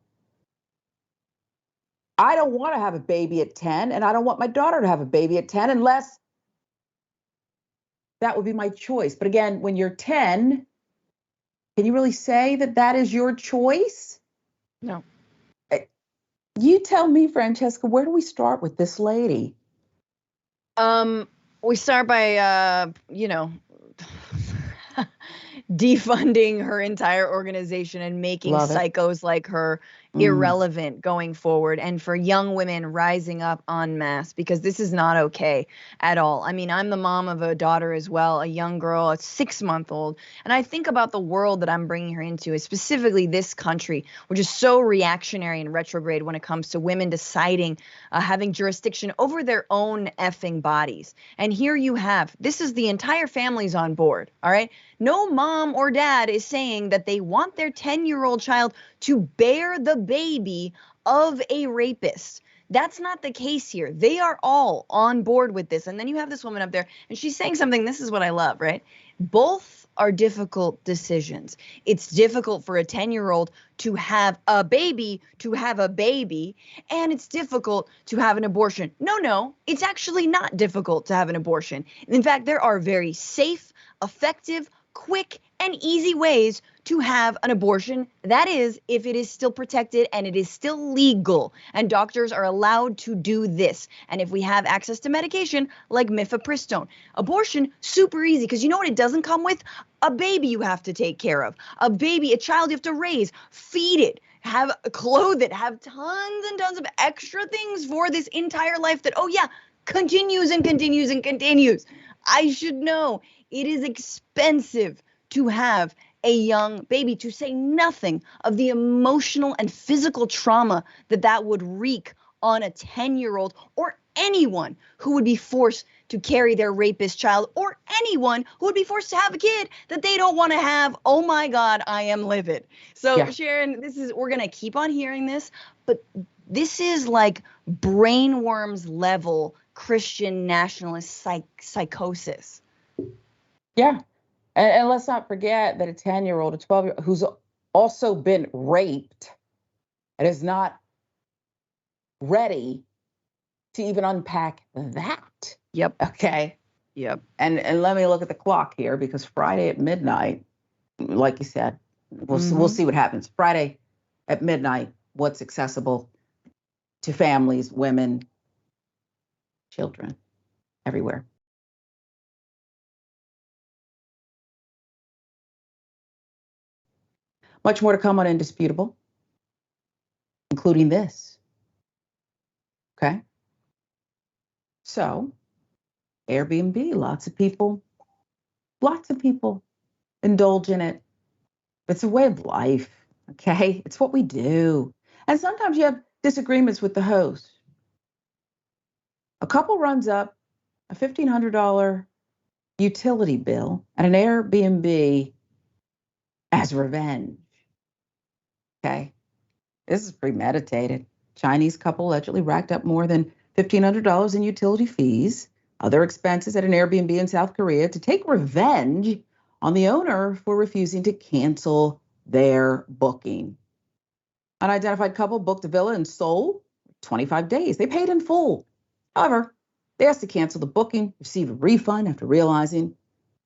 I don't want to have a baby at 10, and I don't want my daughter to have a baby at 10 unless that would be my choice. But again, when you're 10, can you really say that that is your choice? No. You tell me, Francesca, where do we start with this lady? We start by, defunding her entire organization and making psychos like her irrelevant going forward, and for young women rising up en masse, because this is not okay at all. I mean, I'm the mom of a daughter as well, a young girl, a 6-month-old, and I think about the world that I'm bringing her into, specifically this country, which is so reactionary and retrograde when it comes to women deciding, having jurisdiction over their own effing bodies. And here you have, this is the entire family's on board, all right? No mom or dad is saying that they want their 10-year-old child to bear the baby of a rapist. That's not the case here. They are all on board with this. And then you have this woman up there, and she's saying something, this is what I love, right? Both are difficult decisions. It's difficult for a 10-year-old to have a baby, and it's difficult to have an abortion. No, it's actually not difficult to have an abortion. In fact, there are very safe, effective, quick, and easy ways to have an abortion. That is, if it is still protected and it is still legal, and doctors are allowed to do this. And if we have access to medication like mifepristone. Abortion, super easy, because you know what it doesn't come with? A baby you have to take care of. A child you have to raise, feed it, clothe it, have tons and tons of extra things for this entire life that, continues and continues and continues. I should know. It is expensive to have a young baby, to say nothing of the emotional and physical trauma that would wreak on a 10-year-old or anyone who would be forced to carry their rapist child, or anyone who would be forced to have a kid that they don't want to have. Oh my God, I am livid. So Yeah. Sharon, we're going to keep on hearing this, but this is like brainworms level Christian nationalist psychosis. Yeah. And let's not forget that a 10-year-old, a 12-year-old who's also been raped and is not ready to even unpack that. Yep. Okay. Yep. And let me look at the clock here, because Friday at midnight, like you said, we'll see what happens. Friday at midnight, what's accessible to families, women, children, everywhere. Much more to come on Indisputable, including this. Okay. So, Airbnb, lots of people indulge in it. It's a way of life. Okay. It's what we do. And sometimes you have disagreements with the host. A couple runs up a $1,500 utility bill at an Airbnb as revenge. Okay. This is premeditated. Chinese couple allegedly racked up more than $1,500 in utility fees, other expenses at an Airbnb in South Korea to take revenge on the owner for refusing to cancel their booking. Unidentified couple booked a villa in Seoul, 25 days. They paid in full. However, they asked to cancel the booking, receive a refund after realizing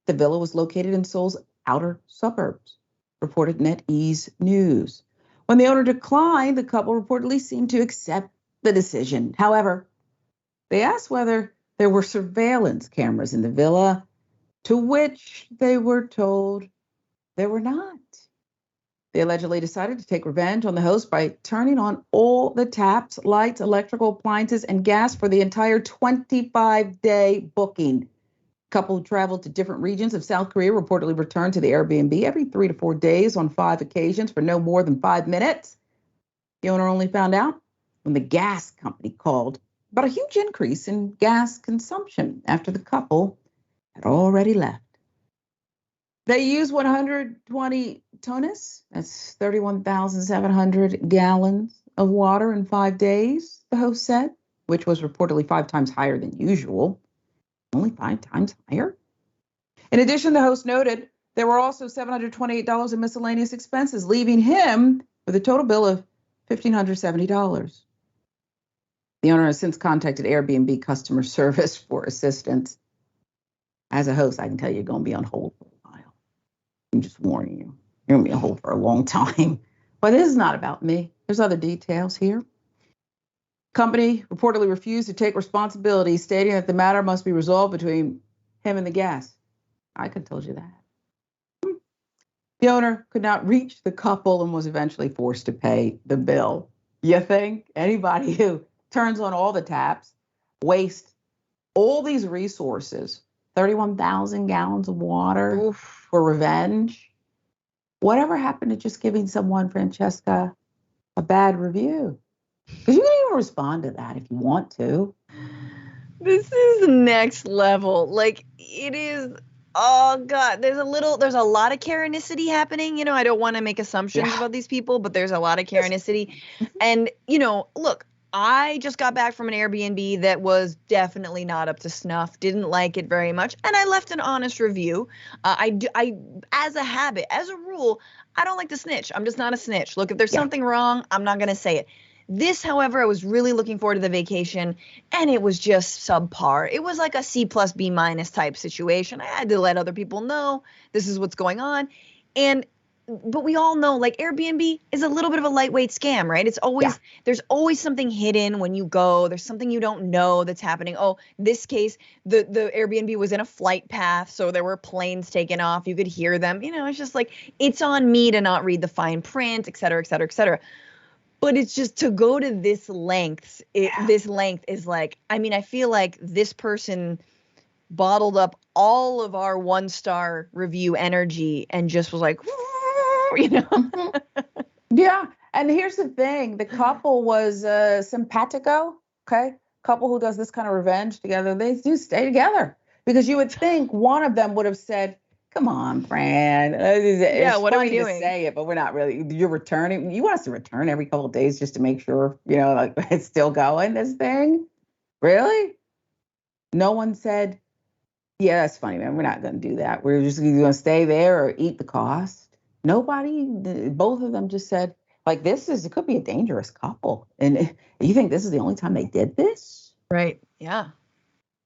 the villa was located in Seoul's outer suburbs, reported NetEase News. When the owner declined, the couple reportedly seemed to accept the decision. However, they asked whether there were surveillance cameras in the villa, to which they were told there were not. They allegedly decided to take revenge on the host by turning on all the taps, lights, electrical appliances, and gas for the entire 25-day booking. Couple who traveled to different regions of South Korea reportedly returned to the Airbnb every 3 to 4 days on 5 occasions for no more than 5 minutes. The owner only found out when the gas company called about a huge increase in gas consumption after the couple had already left. They used 120 tonnes, that's 31,700 gallons of water in 5 days, the host said, which was reportedly 5 times higher than usual. Only 5 times higher? In addition, the host noted there were also $728 in miscellaneous expenses, leaving him with a total bill of $1,570. The owner has since contacted Airbnb customer service for assistance. As a host, I can tell you you're going to be on hold for a while. I'm just warning you. You're going to be on hold for a long time. But this is not about me. There's other details here. Company reportedly refused to take responsibility, stating that the matter must be resolved between him and the gas. I could have told you that. The owner could not reach the couple and was eventually forced to pay the bill. You think anybody who turns on all the taps, wastes all these resources, 31,000 gallons of water for revenge? Whatever happened to just giving someone, Francesca, a bad review? Because you can even respond to that if you want to. This is next level. Like, it is, oh God, there's a lot of Karenicity happening. You know, I don't want to make assumptions about these people, but there's a lot of Karenicity. And, you know, look, I just got back from an Airbnb that was definitely not up to snuff, didn't like it very much, and I left an honest review. I as a habit, as a rule, I don't like to snitch. I'm just not a snitch. Look, if there's something wrong, I'm not going to say it. This, however, I was really looking forward to the vacation, and it was just subpar. It was like a C plus B minus type situation. I had to let other people know this is what's going on. But we all know, like, Airbnb is a little bit of a lightweight scam, right? It's always, there's always something hidden when you go. There's something you don't know that's happening. Oh, in this case, the Airbnb was in a flight path, so there were planes taking off. You could hear them. You know, it's just like, it's on me to not read the fine print, et cetera, et cetera, et cetera. But it's just to go to this length. This length is like, I mean, I feel like this person bottled up all of our 1-star review energy and just was like, you know? Yeah. And here's the thing. The couple was simpatico. Okay. couple who does this kind of revenge together, they do stay together. Because you would think one of them would have said, come on, Fran. It's what are we funny to doing? say it, but we're not really. You're returning. You want us to return every couple of days just to make sure, like it's still going, this thing? Really? No one said, yeah, that's funny, man. We're not going to do that. We're just going to stay there or eat the cost. Nobody, both of them just said, like, it could be a dangerous couple. And you think this is the only time they did this? Right. Yeah.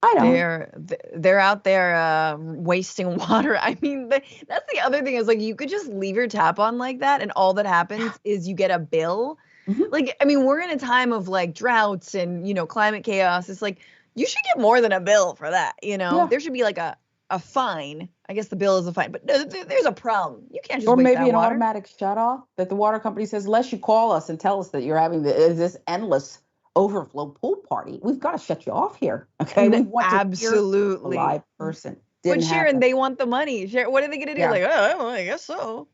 I don't. They're out there wasting water. I mean, that's the other thing is like you could just leave your tap on like that, and all that happens is you get a bill. Mm-hmm. Like, I mean, we're in a time of like droughts and climate chaos. It's like you should get more than a bill for that. Yeah. There should be like a fine. I guess the bill is a fine, but there's a problem. You can't just or waste maybe that an water. automatic shut off that the water company says, unless you call us and tell us that you're having this endless overflow pool party, we've got to shut you off here. Okay, we want absolutely to hear a live person. But Sharon, they want the money. Sharon, what are they going to do? Yeah. Like, oh, I guess so.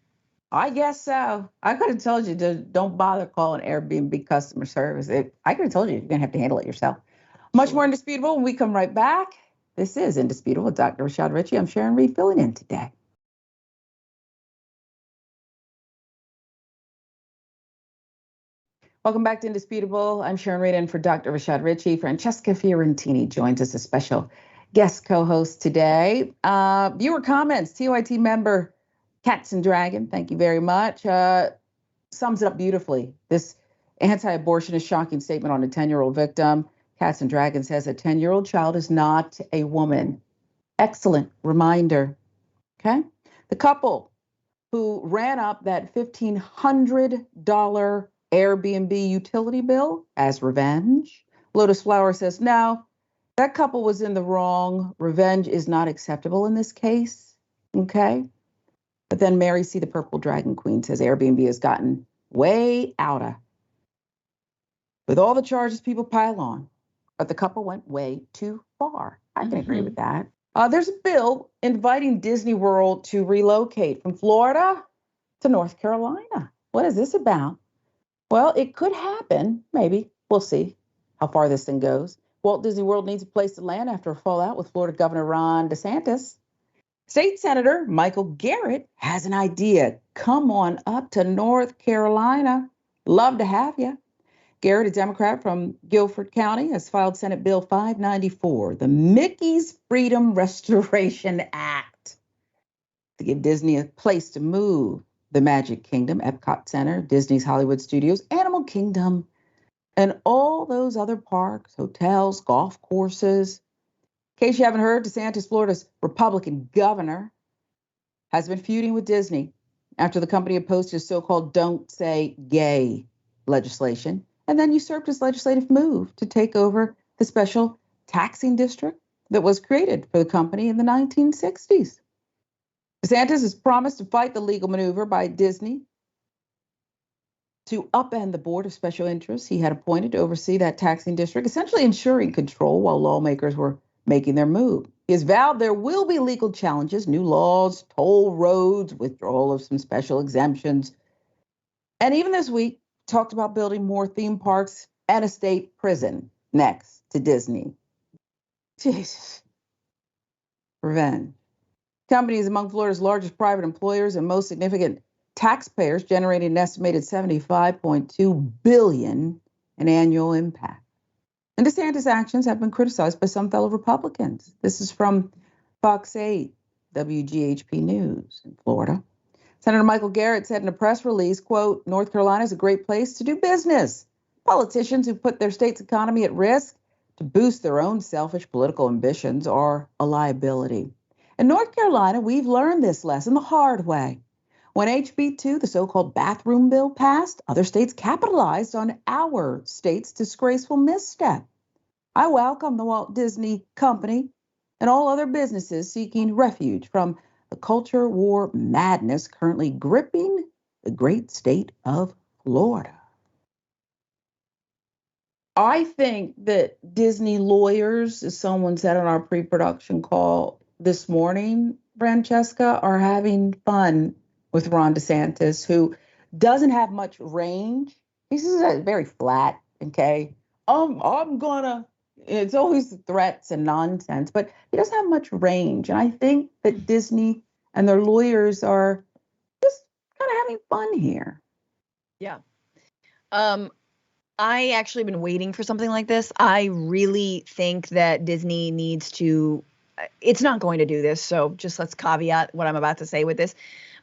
I guess so. I could have told you to don't bother calling Airbnb customer service. I could have told you you're going to have to handle it yourself. Much more Indisputable when we come right back. This is Indisputable with Dr. Rashad Richey. I'm Sharon Reed filling in today. Welcome back to Indisputable. I'm Sharon Reed in for Dr. Rashad Richey. Francesca Fiorentini joins us as special guest co-host today. Viewer comments, TYT member Cats and Dragon, thank you very much. Sums it up beautifully. This anti-abortionist shocking statement on a 10-year-old victim. Cats and Dragon says a 10-year-old child is not a woman. Excellent reminder. Okay. The couple who ran up that $1,500 Airbnb utility bill as revenge. Lotus Flower says, no, that couple was in the wrong. Revenge is not acceptable in this case. Okay. But then Mary C. the Purple Dragon Queen says Airbnb has gotten way outa. With all the charges people pile on, but the couple went way too far. I can agree with that. There's a bill inviting Disney World to relocate from Florida to North Carolina. What is this about? Well, it could happen. Maybe. We'll see how far this thing goes. Walt Disney World needs a place to land after a fallout with Florida Governor Ron DeSantis. State Senator Michael Garrett has an idea. Come on up to North Carolina. Love to have you. Garrett, a Democrat from Guilford County, has filed Senate Bill 594, the Mickey's Freedom Restoration Act, to give Disney a place to move. The Magic Kingdom, Epcot Center, Disney's Hollywood Studios, Animal Kingdom, and all those other parks, hotels, golf courses. In case you haven't heard, DeSantis, Florida's Republican governor, has been feuding with Disney after the company opposed his so-called Don't Say Gay legislation and then usurped his legislative move to take over the special taxing district that was created for the company in the 1960s. DeSantis has promised to fight the legal maneuver by Disney to upend the board of special interests he had appointed to oversee that taxing district, essentially ensuring control while lawmakers were making their move. He has vowed there will be legal challenges, new laws, toll roads, withdrawal of some special exemptions. And even this week, talked about building more theme parks and a state prison next to Disney. Jesus. Revenge. Company is among Florida's largest private employers and most significant taxpayers, generating an estimated $75.2 billion in annual impact. And DeSantis' actions have been criticized by some fellow Republicans. This is from Fox 8, WGHP News in Florida. Senator Michael Garrett said in a press release, quote, North Carolina is a great place to do business. Politicians who put their state's economy at risk to boost their own selfish political ambitions are a liability. In North Carolina, we've learned this lesson the hard way. When HB 2, the so-called bathroom bill, passed, other states capitalized on our state's disgraceful misstep. I welcome the Walt Disney Company and all other businesses seeking refuge from the culture war madness currently gripping the great state of Florida. I think that Disney lawyers, as someone said on our pre-production call this morning, Francesca, are having fun with Ron DeSantis, who doesn't have much range. He's very flat, okay? I'm gonna, It's always threats and nonsense, but he doesn't have much range. And I think that Disney and their lawyers are just kind of having fun here. Yeah. I actually been waiting for something like this. I really think that Disney needs to, it's not going to do this. So just let's caveat what I'm about to say with this,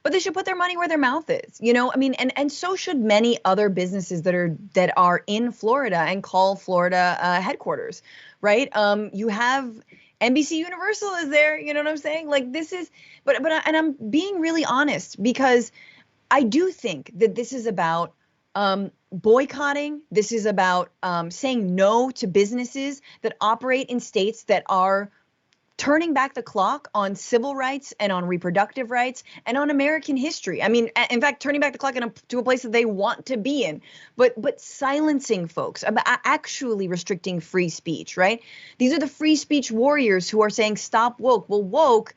but they should put their money where their mouth is. I mean, and so should many other businesses that are in Florida and call Florida headquarters, right? You have NBC Universal is there. You know what I'm saying? Like this is, and I'm being really honest because I do think that this is about boycotting. This is about saying no to businesses that operate in states that are turning back the clock on civil rights and on reproductive rights and on American history. I mean, in fact, turning back the clock to a place that they want to be in, but silencing folks, actually restricting free speech, right? These are the free speech warriors who are saying stop woke. Well, woke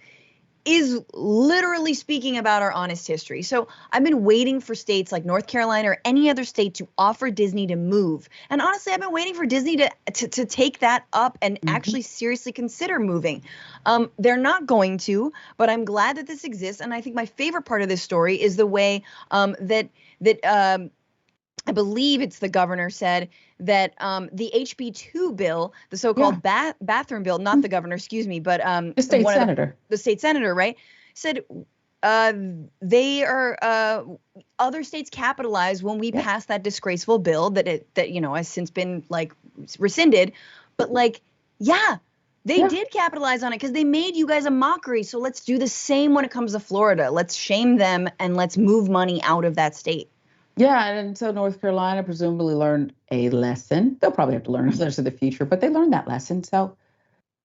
is literally speaking about our honest history. So I've been waiting for states like North Carolina or any other state to offer Disney to move. And honestly, I've been waiting for Disney to take that up and actually seriously consider moving. They're not going to, but I'm glad that this exists. And I think my favorite part of this story is the way that I believe it's the governor said that the HB2 bill, the so-called bathroom bill, not the governor, excuse me, but the state senator, the state senator, right, said they are other states capitalize when we pass that disgraceful bill that has since been like rescinded, but like they did capitalize on it because they made you guys a mockery. So let's do the same when it comes to Florida. Let's shame them and let's move money out of that state. Yeah, and so North Carolina presumably learned a lesson. They'll probably have to learn others in the future, but they learned that lesson. So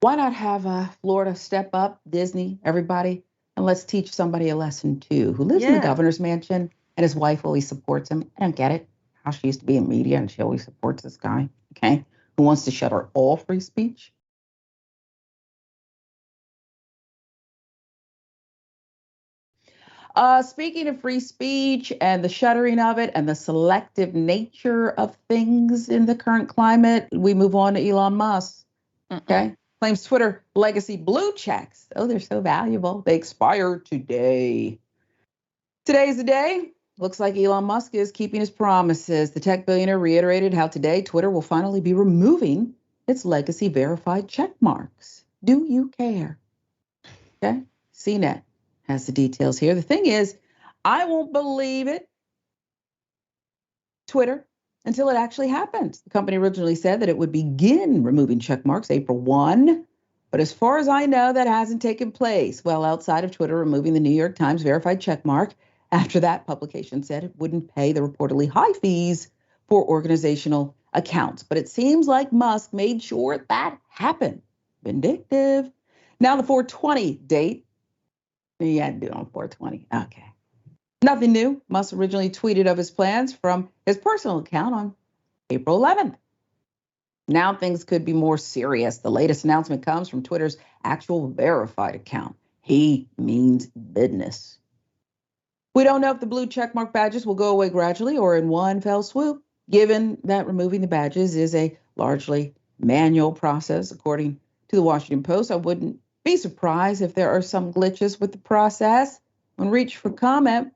why not have Florida step up, Disney, everybody, and let's teach somebody a lesson too, who lives in the governor's mansion and his wife always supports him. I don't get it. How she used to be in media and she always supports this guy, okay, who wants to shut her all free speech. Speaking of free speech and the shuttering of it and the selective nature of things in the current climate, we move on to Elon Musk. Okay. Claims Twitter legacy blue checks. Oh, they're so valuable. They expire today. Today's the day. Looks like Elon Musk is keeping his promises. The tech billionaire reiterated how today Twitter will finally be removing its legacy verified check marks. Do you care? Okay. CNET has the details here. The thing is, I won't believe it, Twitter, until it actually happens. The company originally said that it would begin removing check marks April 1, but as far as I know, that hasn't taken place. Well, outside of Twitter removing the New York Times verified check mark, after that publication said it wouldn't pay the reportedly high fees for organizational accounts. But it seems like Musk made sure that happened. Vindictive. Now the 420 date. You had to do it on 420. Okay. Nothing new. Musk originally tweeted of his plans from his personal account on April 11th. Now things could be more serious. The latest announcement comes from Twitter's actual verified account. He means business. We don't know if the blue checkmark badges will go away gradually or in one fell swoop, given that removing the badges is a largely manual process, according to the Washington Post. I wouldn't be surprised if there are some glitches with the process. When reached for comment,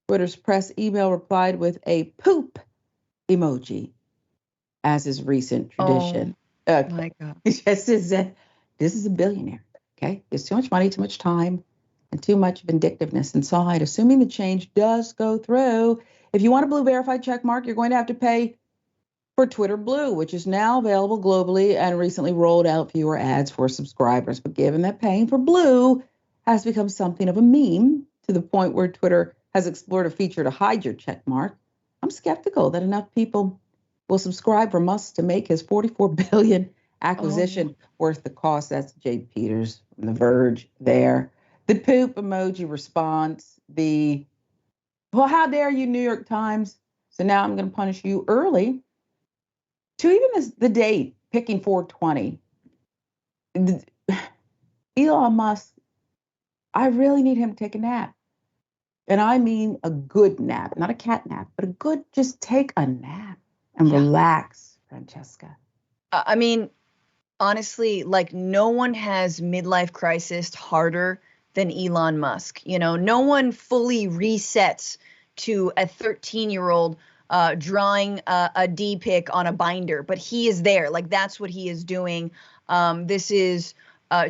Twitter's press email replied with a poop emoji, as is recent tradition. Oh, my God. This is a billionaire, okay? There's too much money, too much time, and too much vindictiveness inside. Assuming the change does go through, if you want a blue verified check mark, you're going to have to pay for Twitter Blue, which is now available globally and recently rolled out fewer ads for subscribers. But given that paying for Blue has become something of a meme to the point where Twitter has explored a feature to hide your check mark, I'm skeptical that enough people will subscribe for Musk to make his $44 billion acquisition worth the cost. That's Jay Peters from The Verge there. The poop emoji response, well, how dare you, New York Times? So now I'm going to punish you early. To even the date, picking 420, Elon Musk, I really need him to take a nap. And I mean a good nap, not a cat nap, but a good, just take a nap and relax, Francesca. I mean, honestly, like no one has midlife crisis harder than Elon Musk. You know, no one fully resets to a 13-year-old drawing a D pic on a binder, but he is there. Like that's what he is doing. This is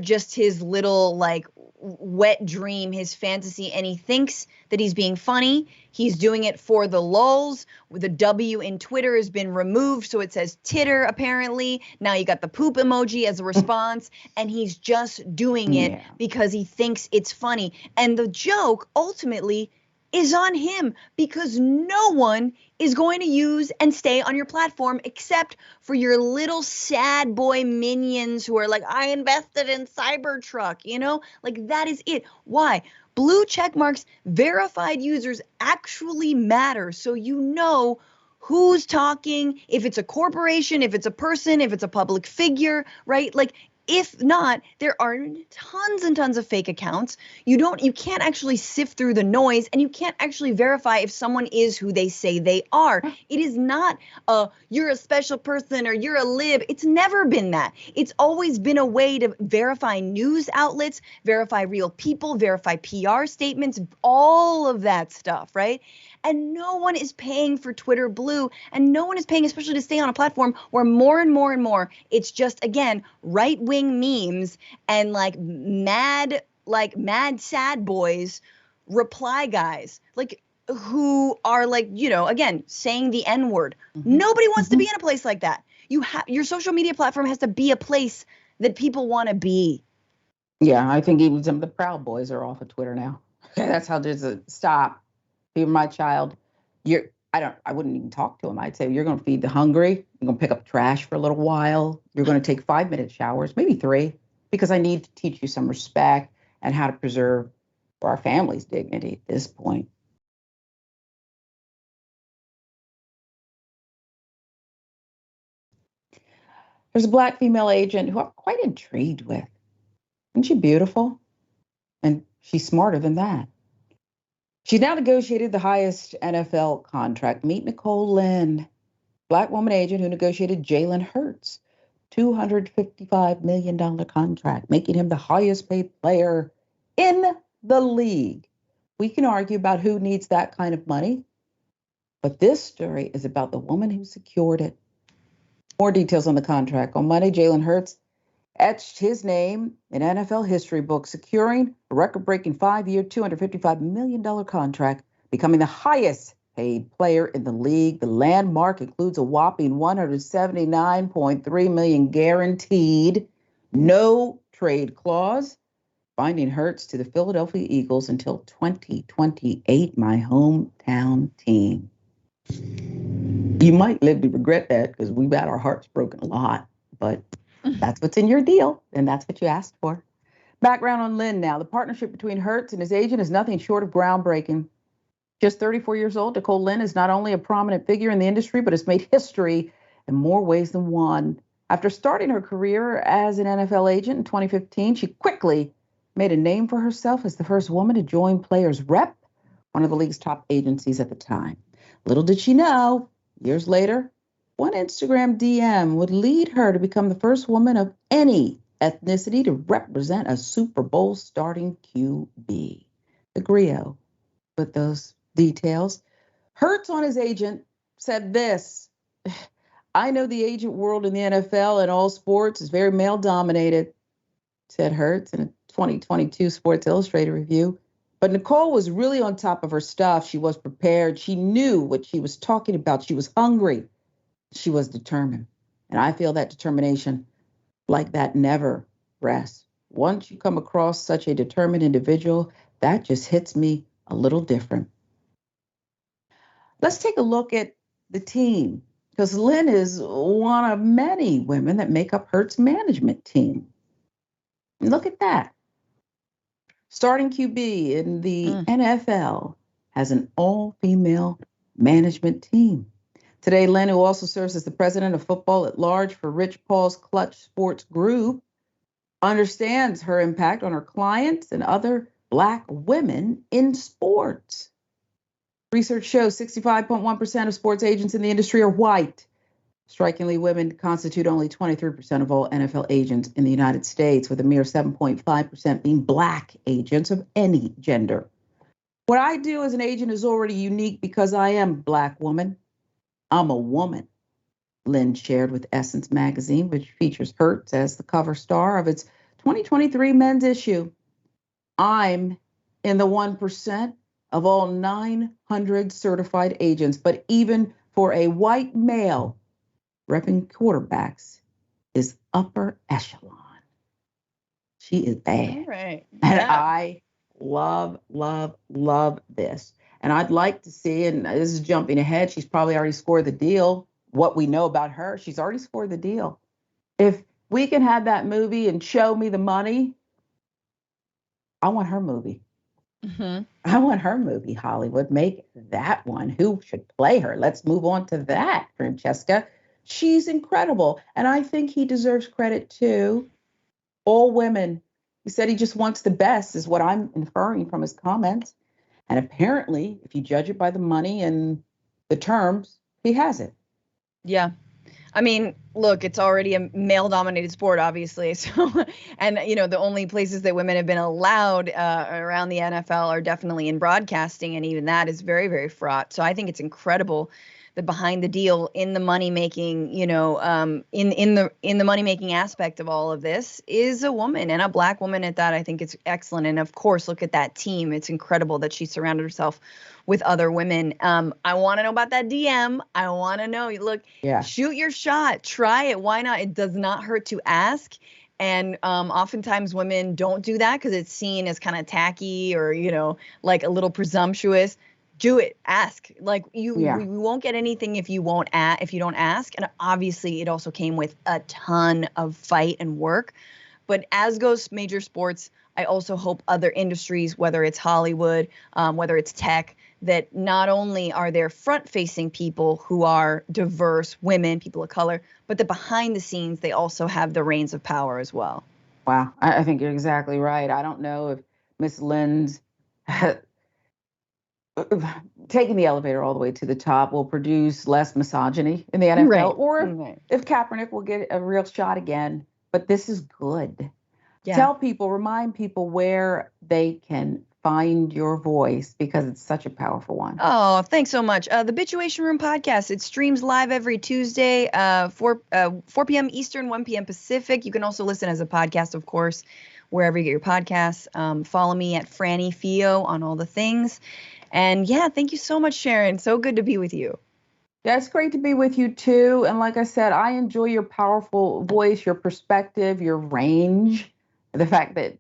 just his little like wet dream, his fantasy, and he thinks that he's being funny. He's doing it for the lulz. The W in Twitter has been removed, so it says titter apparently. Now you got the poop emoji as a response, and he's just doing it because he thinks it's funny. And the joke ultimately is on him because no one is going to use and stay on your platform except for your little sad boy minions who are like, I invested in Cybertruck, you know, like that is it. Why? Blue check marks, verified users actually matter. So you know who's talking, if it's a corporation, if it's a person, if it's a public figure, right? Like, if not, there are tons and tons of fake accounts. You can't actually sift through the noise, and you can't actually verify if someone is who they say they are. It is not you're a special person or you're a lib. It's never been that. It's always been a way to verify news outlets, verify real people, verify PR statements, all of that stuff, right? And no one is paying for Twitter Blue, and no one is paying, especially to stay on a platform where more and more and more, it's just, again, right-wing memes and like mad sad boys reply guys, like who are like, you know, again, saying the N-word. Nobody wants to be in a place like that. Your social media platform has to be a place that people want to be. Yeah, I think even some of the Proud Boys are off of Twitter now. That's how there's a stop. Even my child, I wouldn't even talk to him. I'd say, you're going to feed the hungry. You're going to pick up trash for a little while. You're going to take 5-minute showers, maybe 3, because I need to teach you some respect and how to preserve our family's dignity at this point. There's a Black female agent who I'm quite intrigued with. Isn't she beautiful? And she's smarter than that. She now negotiated the highest NFL contract. Meet Nicole Lynn, Black woman agent who negotiated Jalen Hurts' $255 million contract, making him the highest paid player in the league. We can argue about who needs that kind of money, but this story is about the woman who secured it. More details on the contract. On Monday, Jalen Hurts etched his name in NFL history books, securing a record-breaking 5-year, $255 million contract, becoming the highest paid player in the league. The landmark includes a whopping $179.3 million guaranteed, no trade clause, binding Hurts to the Philadelphia Eagles until 2028, my hometown team. You might live to regret that because we've had our hearts broken a lot, but that's what's in your deal, and that's what you asked for. Background on Lynn now. The partnership between Hurts and his agent is nothing short of groundbreaking. Just 34 years old, Nicole Lynn is not only a prominent figure in the industry, but has made history in more ways than one. After starting her career as an NFL agent in 2015, she quickly made a name for herself as the first woman to join Players Rep, one of the league's top agencies at the time. Little did she know, years later, one Instagram DM would lead her to become the first woman of any ethnicity to represent a Super Bowl starting QB. The griot with those details. Hurts on his agent said this: I know the agent world in the NFL and all sports is very male dominated, said Hurts in a 2022 Sports Illustrated review. But Nicole was really on top of her stuff. She was prepared. She knew what she was talking about. She was hungry. She was determined. And I feel that determination like that never rests. Once you come across such a determined individual, that just hits me a little different. Let's take a look at the team, because Lynn is one of many women that make up Hurts' management team. And look at that. Starting QB in the NFL has an all-female management team. Today, Lynn, who also serves as the president of football at large for Rich Paul's Clutch Sports Group, understands her impact on her clients and other Black women in sports. Research shows 65.1% of sports agents in the industry are white. Strikingly, women constitute only 23% of all NFL agents in the United States, with a mere 7.5% being Black agents of any gender. What I do as an agent is already unique because I am a Black woman. I'm a woman, Lynn shared with Essence magazine, which features Hertz as the cover star of its 2023 men's issue. I'm in the 1% of all 900 certified agents, but even for a white male, repping quarterbacks is upper echelon. She is bad. All right. And Yeah. I love, love, love this. And I'd like to see, and this is jumping ahead, she's probably already scored the deal. What we know about her, she's already scored the deal. If we can have that movie and show me the money, I want her movie. Mm-hmm. I want her movie, Hollywood. Make that one. Who should play her? Let's move on to that, Francesca. She's incredible. And I think he deserves credit too. All women. He said he just wants the best, is what I'm inferring from his comments. And apparently, if you judge it by the money and the terms, he has it. Yeah. I mean, look, it's already a male-dominated sport, obviously. So, and the only places that women have been allowed around the NFL are definitely in broadcasting, and even that is very, very fraught. So I think it's incredible that behind the deal, in the money making, in the money making aspect of all of this, is a woman, and a Black woman at that. I think it's excellent. And of course, look at that team. It's incredible that she surrounded herself with other women. I want to know about that DM. I want to know. Look, Shoot your shot. Try it. Why not? It does not hurt to ask. And oftentimes women don't do that because it's seen as kind of tacky or, like a little presumptuous. Do it. Ask. Like we won't get anything if you don't ask. And obviously it also came with a ton of fight and work. But as goes major sports, I also hope other industries, whether it's Hollywood, whether it's tech, that not only are there front-facing people who are diverse, women, people of color, but that behind the scenes, they also have the reins of power as well. Wow. I think you're exactly right. I don't know if Miss Lynn's taking the elevator all the way to the top will produce less misogyny in the NFL, or if Kaepernick will get a real shot again. But this is good. Yeah. Remind people where they can find your voice, because it's such a powerful one. Oh, thanks so much. The Bituation Room podcast, it streams live every Tuesday, 4 p.m. Eastern, 1 p.m. Pacific. You can also listen as a podcast, of course, wherever you get your podcasts. Follow me at Franny Fio on all the things. And yeah, thank you so much, Sharon. So good to be with you. Yeah, it's great to be with you too. And like I said, I enjoy your powerful voice, your perspective, your range. The fact that,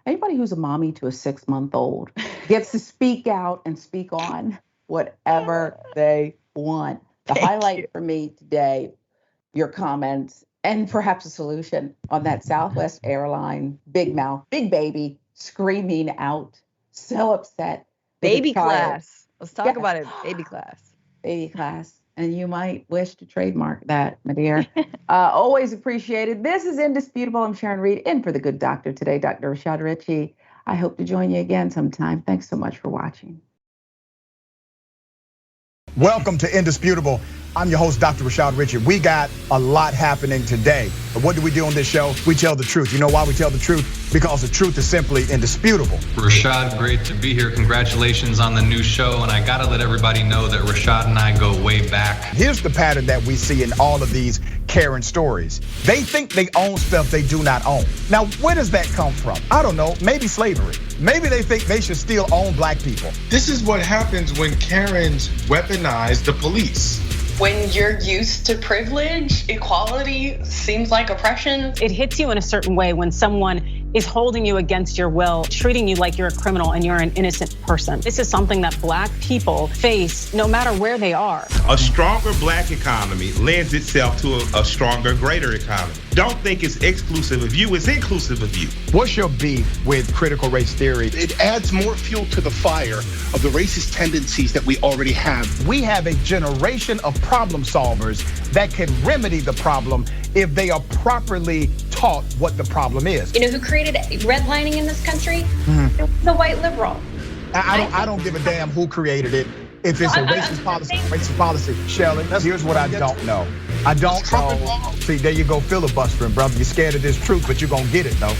anybody who's a mommy to a 6-month-old gets to speak out and speak on whatever they want. The highlight for me today, your comments, and perhaps a solution on that Southwest airline, big mouth, big baby, screaming out, so upset. Baby class. Let's talk about it. Baby class. Baby class. And you might wish to trademark that, my dear. Always appreciated. This is Indisputable. I'm Sharon Reed, in for the good doctor today, Dr. Rashad Richey. I hope to join you again sometime. Thanks so much for watching. Welcome to Indisputable. I'm your host, Dr. Rashad Richey. We got a lot happening today. But what do we do on this show? We tell the truth. You know why we tell the truth? Because the truth is simply indisputable. Rashad, great to be here. Congratulations on the new show. And I got to let everybody know that Rashad and I go way back. Here's the pattern that we see in all of these Karen stories. They think they own stuff they do not own. Now, where does that come from? I don't know. Maybe slavery. Maybe they think they should still own Black people. This is what happens when Karens weaponize the police. When you're used to privilege, equality seems like oppression. It hits you in a certain way when someone is holding you against your will, treating you like you're a criminal and you're an innocent person. This is something that Black people face no matter where they are. A stronger Black economy lends itself to a stronger, greater economy. Don't think it's exclusive of you, it's inclusive of you. What's your beef with critical race theory? It adds more fuel to the fire of the racist tendencies that we already have. We have a generation of problem solvers that can remedy the problem if they are properly taught what the problem is. You know who created redlining in this country? The white liberal. I don't give a damn who created it. if it's a racist policy. Shelley, here's what I don't know. I don't know. See, there you go filibustering, brother. You're scared of this truth, but you're gonna get it though.